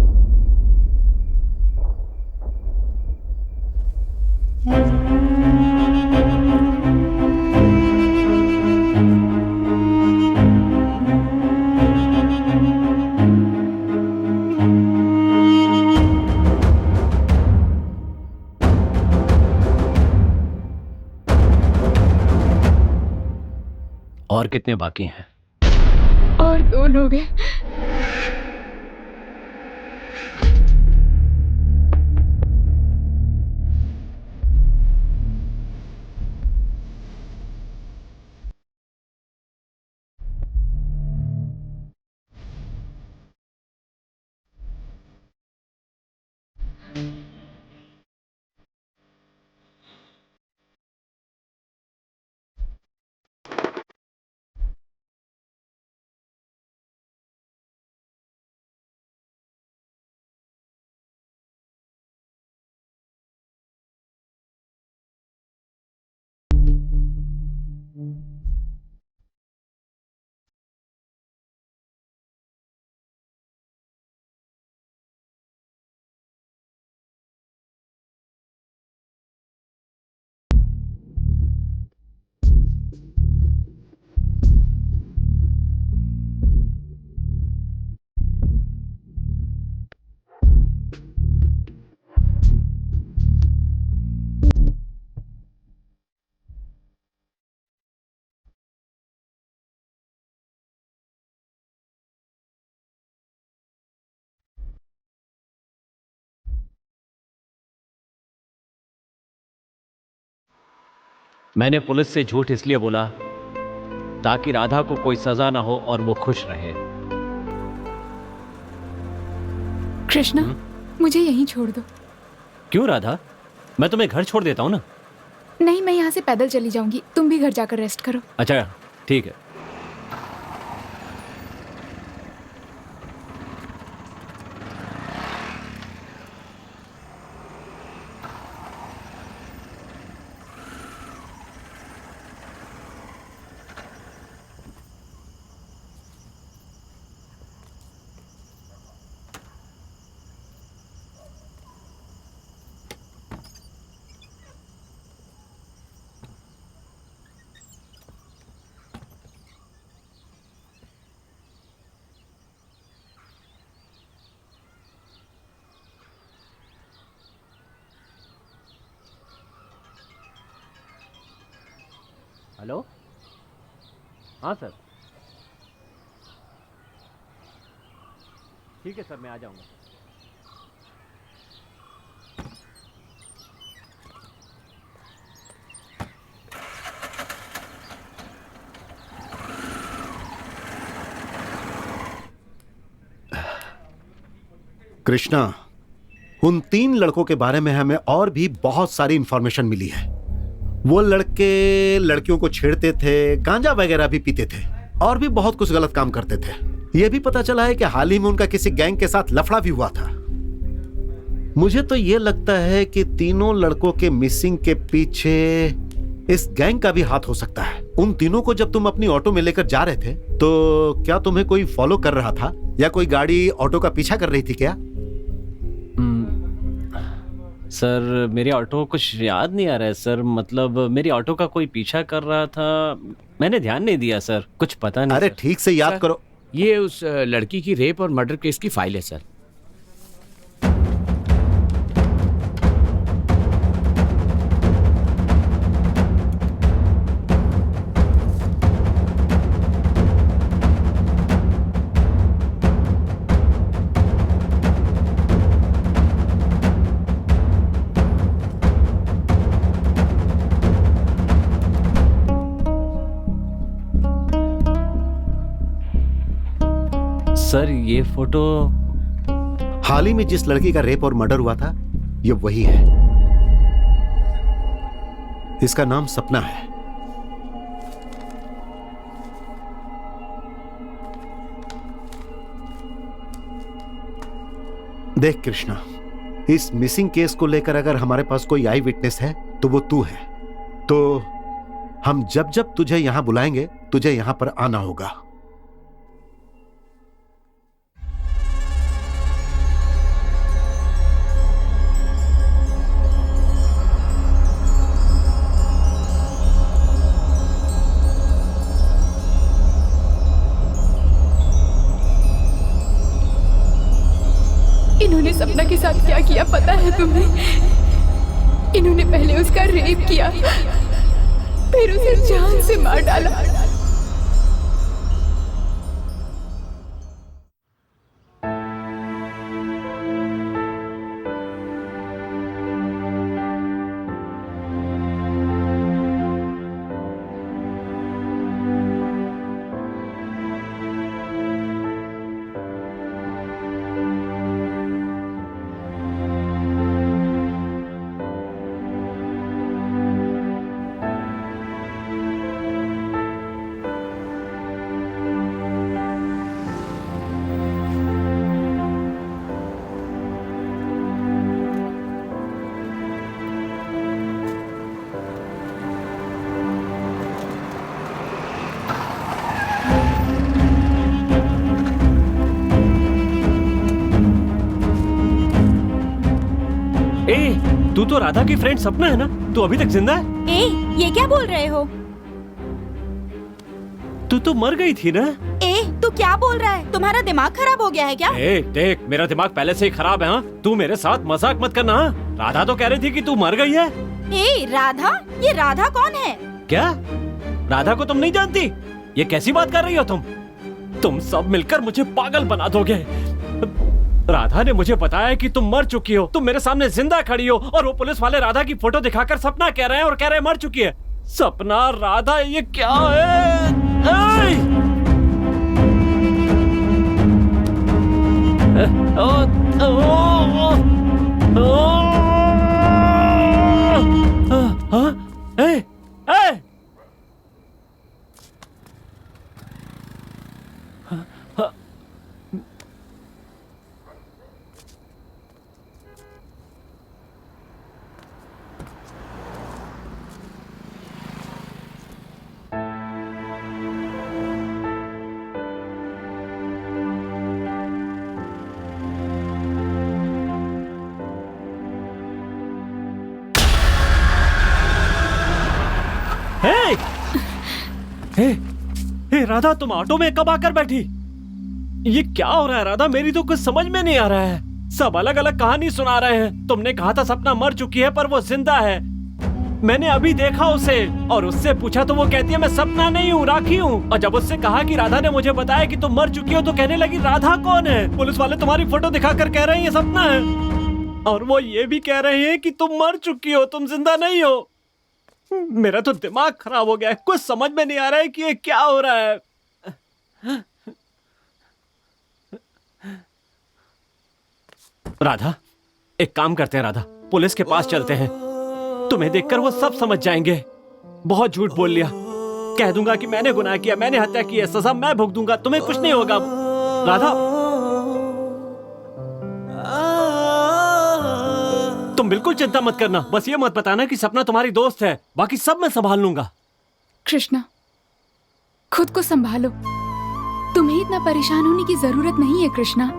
और कितने बाकी हैं? और 2 लोग हैं। मैंने पुलिस से झूठ इसलिए बोला ताकि राधा को कोई सजा ना हो और वो खुश रहे। कृष्णा, मुझे यहीं छोड़ दो। क्यों राधा? मैं तुम्हें घर छोड़ देता हूं ना। नहीं, मैं यहाँ से पैदल चली जाऊंगी, तुम भी घर जाकर रेस्ट करो। अच्छा ठीक है। हेलो, हाँ सर, ठीक है सर, मैं आ जाऊंगा। कृष्णा, उन 3 लड़कों के बारे में हमें और भी बहुत सारी इंफॉर्मेशन मिली है। वो लड़के लड़कियों को छेड़ते थे, गांजा वगैरह भी पीते थे और भी बहुत कुछ गलत काम करते थे। यह भी पता चला है कि हाल ही में उनका किसी गैंग के साथ लफड़ा भी हुआ था। मुझे तो यह लगता है कि तीनों लड़कों के मिसिंग के पीछे इस गैंग का भी हाथ हो सकता है। उन तीनों को जब तुम अपनी ऑटो में लेकर जा रहे थे तो क्या तुम्हें कोई फॉलो कर रहा था या कोई गाड़ी ऑटो का पीछा कर रही थी क्या? सर, मेरी ऑटो कुछ याद नहीं आ रहा है सर। मतलब मेरी ऑटो का कोई पीछा कर रहा था, मैंने ध्यान नहीं दिया सर, कुछ पता नहीं। अरे सर, ठीक से याद करो। ये उस लड़की की रेप और मर्डर केस की फाइल है सर। सर ये फोटो हाल ही में जिस लड़की का रेप और मर्डर हुआ था, ये वही है। इसका नाम सपना है। देख कृष्णा, इस मिसिंग केस को लेकर अगर हमारे पास कोई आई विटनेस है तो वो तू है। तो हम जब जब तुझे यहां बुलाएंगे, तुझे यहां पर आना होगा। इन्होंने सपना के साथ क्या किया पता है तुम्हें? इन्होंने पहले उसका रेप किया, फिर उसे जान से मार डाला। तू तो राधा की फ्रेंड सपना है ना? तू अभी तक जिंदा है? ए, ये क्या बोल रहे हो? तू तो मर गई थी ना? ए, तू क्या बोल रहा है? तुम्हारा दिमाग खराब हो गया है क्या? ए, देख, मेरा दिमाग पहले से ही खराब है। हाँ, तू मेरे साथ मजाक मत करना। राधा तो कह रही थी कि तू मर गई है। ए, राधा? ये राधा कौन है? क्या? राधा को तुम नहीं जानती? ये कैसी बात कर रही हो तुम? तुम सब मिलकर मुझे पागल बना दोगे। राधा ने मुझे बताया कि तुम मर चुकी हो। तुम मेरे सामने जिंदा खड़ी हो और वो पुलिस वाले राधा की फोटो दिखाकर सपना कह रहे हैं और कह रहे हैं मर चुकी है। सपना, राधा, ये क्या है? राधा, तुम ऑटो में कब आकर बैठी? ये क्या हो रहा है राधा? मेरी तो कुछ समझ में नहीं आ रहा है। सब अलग अलग कहानी सुना रहे हैं। तुमने कहा था सपना मर चुकी है पर वो जिंदा है। मैंने अभी देखा उसे और उससे पूछा तो वो कहती है मैं सपना नहीं हूँ, राखी हूँ। और जब उससे कहा कि राधा ने मुझे बताया कि तुम मर चुकी हो तो कहने लगी राधा कौन है? पुलिस वाले तुम्हारी फोटो दिखाकर कह रहे हैं ये सपना है, और वो ये भी कह रहे हैं कि तुम मर चुकी हो, तुम जिंदा नहीं हो। मेरा तो दिमाग खराब हो गया है, कुछ समझ में नहीं आ रहा है कि ये क्या हो रहा है। राधा, एक काम करते हैं राधा, पुलिस के पास चलते हैं। तुम्हें देखकर वो सब समझ जाएंगे। बहुत झूठ बोल लिया, कह दूंगा कि मैंने गुनाह किया, मैंने हत्या की है, सजा मैं भुगत दूंगा, तुम्हें कुछ नहीं होगा। राधा, तुम बिल्कुल चिंता मत करना, बस ये मत बताना कि सपना तुम्हारी दोस्त है, बाकी सब मैं संभाल लूंगा। कृष्णा, खुद को संभालो। तुम्हें इतना परेशान होने की जरूरत नहीं है कृष्णा।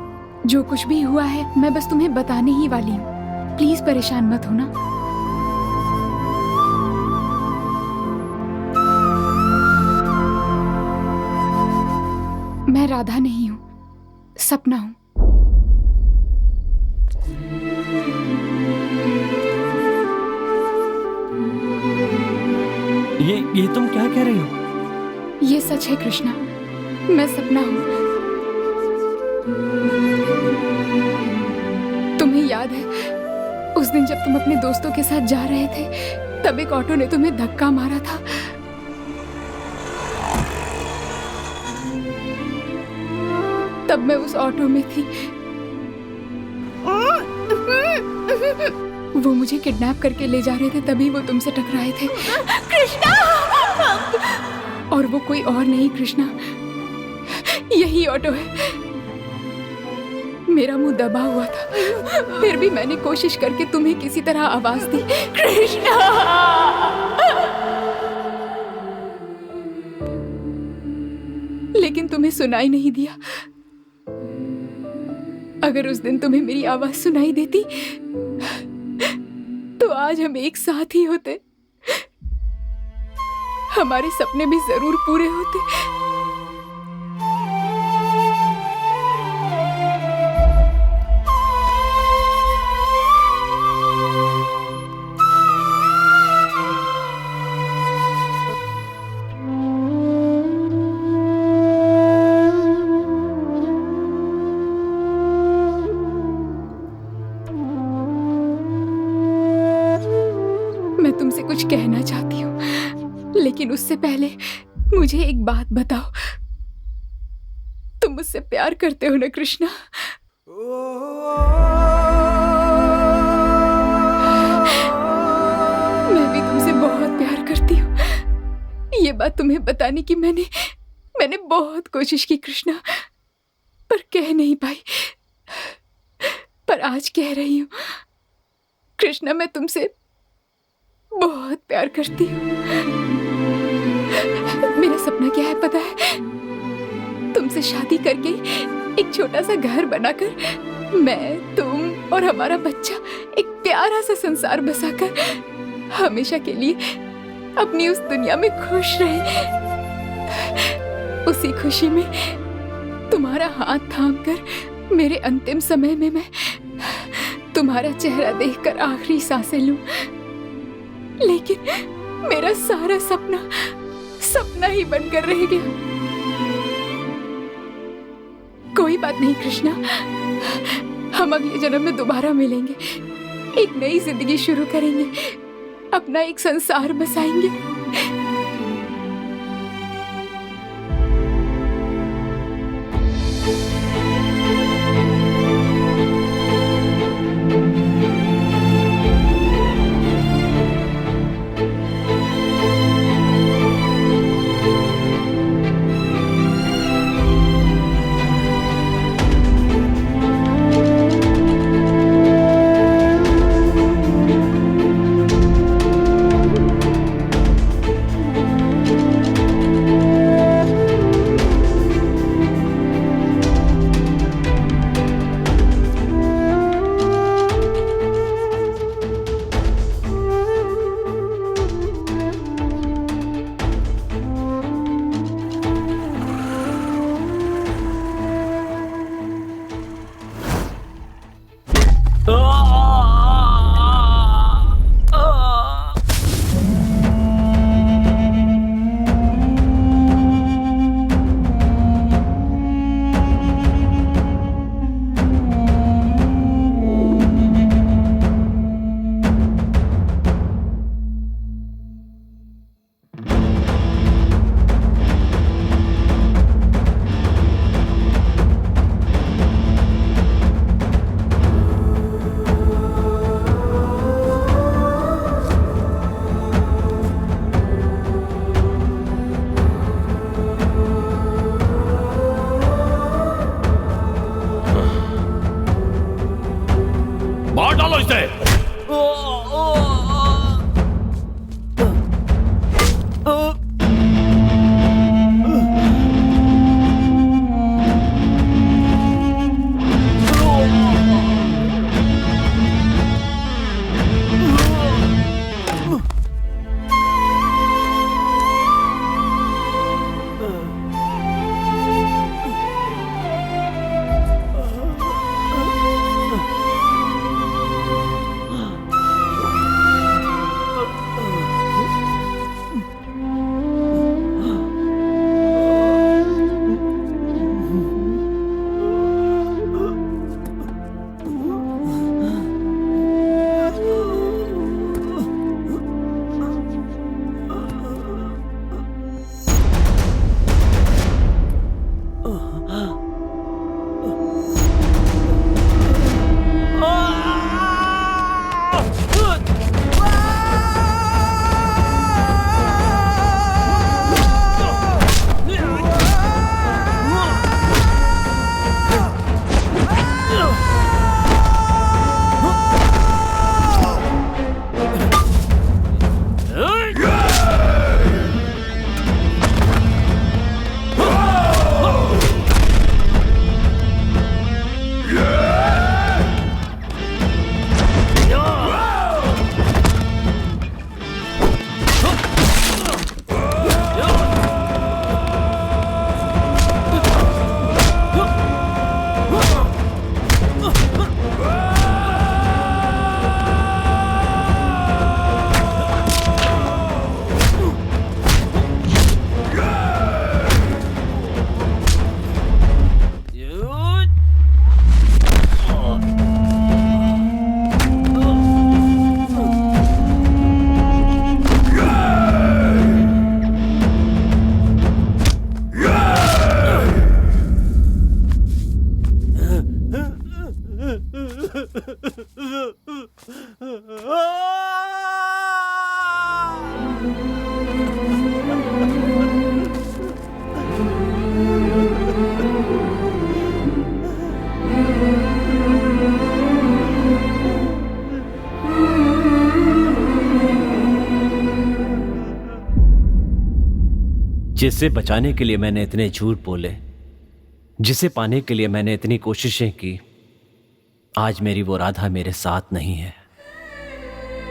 जो कुछ भी हुआ है मैं बस तुम्हें बताने ही वाली हूँ। प्लीज परेशान मत होना। मैं राधा नहीं हूँ, सपना हूँ। ये तुम क्या कह रही हो? ये सच है कृष्णा, मैं सपना हूँ। तुम्हें याद है उस दिन जब तुम अपने दोस्तों के साथ जा रहे थे, तब एक ऑटो ने तुम्हें धक्का मारा था। तब मैं उस ऑटो में थी। वो मुझे किडनैप करके ले जा रहे थे, तभी वो तुमसे टकराए थे। कृष्णा! और वो कोई और नहीं कृष्णा, यही ऑटो है। मेरा मुंह दबा हुआ था, फिर भी मैंने कोशिश करके तुम्हें किसी तरह आवाज दी, कृष्णा! लेकिन तुम्हें सुनाई नहीं दिया। अगर उस दिन तुम्हें मेरी आवाज सुनाई देती तो आज हम एक साथ ही होते, हमारे सपने भी जरूर पूरे होते। मैं तुमसे कुछ कहना चाहती हूँ, लेकिन उससे पहले मुझे एक बात बताओ। तुम मुझसे प्यार करते हो ना कृष्णा? मैं भी तुमसे बहुत प्यार करती हूँ। ये बात तुम्हें बताने की मैंने बहुत कोशिश की कृष्णा, पर कह नहीं पाई। पर आज कह रही हूँ कृष्णा, मैं तुमसे बहुत प्यार करती हूँ। मेरा सपना क्या है पता है? तुमसे शादी करके एक छोटा सा घर बनाकर मैं, तुम और हमारा बच्चा एक प्यारा सा संसार बसाकर हमेशा के लिए अपनी उस दुनिया में खुश रहे। उसी खुशी में तुम्हारा हाथ थामकर मेरे अंतिम समय में मैं तुम्हारा चेहरा देखकर आखिरी सांसें लूं। लेकिन मेरा सारा सपना ही बनकर रह गया। कोई बात नहीं कृष्णा, हम अगले जन्म में दोबारा मिलेंगे, एक नई जिंदगी शुरू करेंगे, अपना एक संसार बसाएंगे। समझते? जिसे बचाने के लिए मैंने इतने झूठ बोले, जिसे पाने के लिए मैंने इतनी कोशिशें की, आज मेरी वो राधा मेरे साथ नहीं है।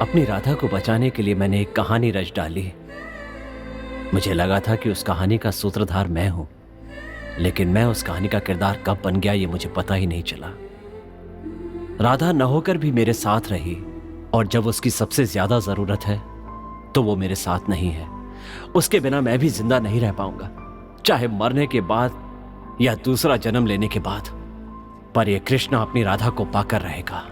अपनी राधा को बचाने के लिए मैंने एक कहानी रच डाली। मुझे लगा था कि उस कहानी का सूत्रधार मैं हूं, लेकिन मैं उस कहानी का किरदार कब बन गया ये मुझे पता ही नहीं चला। राधा न होकर भी मेरे साथ रही, और जब उसकी सबसे ज्यादा जरूरत है तो वो मेरे साथ नहीं है। उसके बिना मैं भी जिंदा नहीं रह पाऊंगा, चाहे मरने के बाद या दूसरा जन्म लेने के बाद, पर ये कृष्णा अपनी राधा को पाकर रहेगा।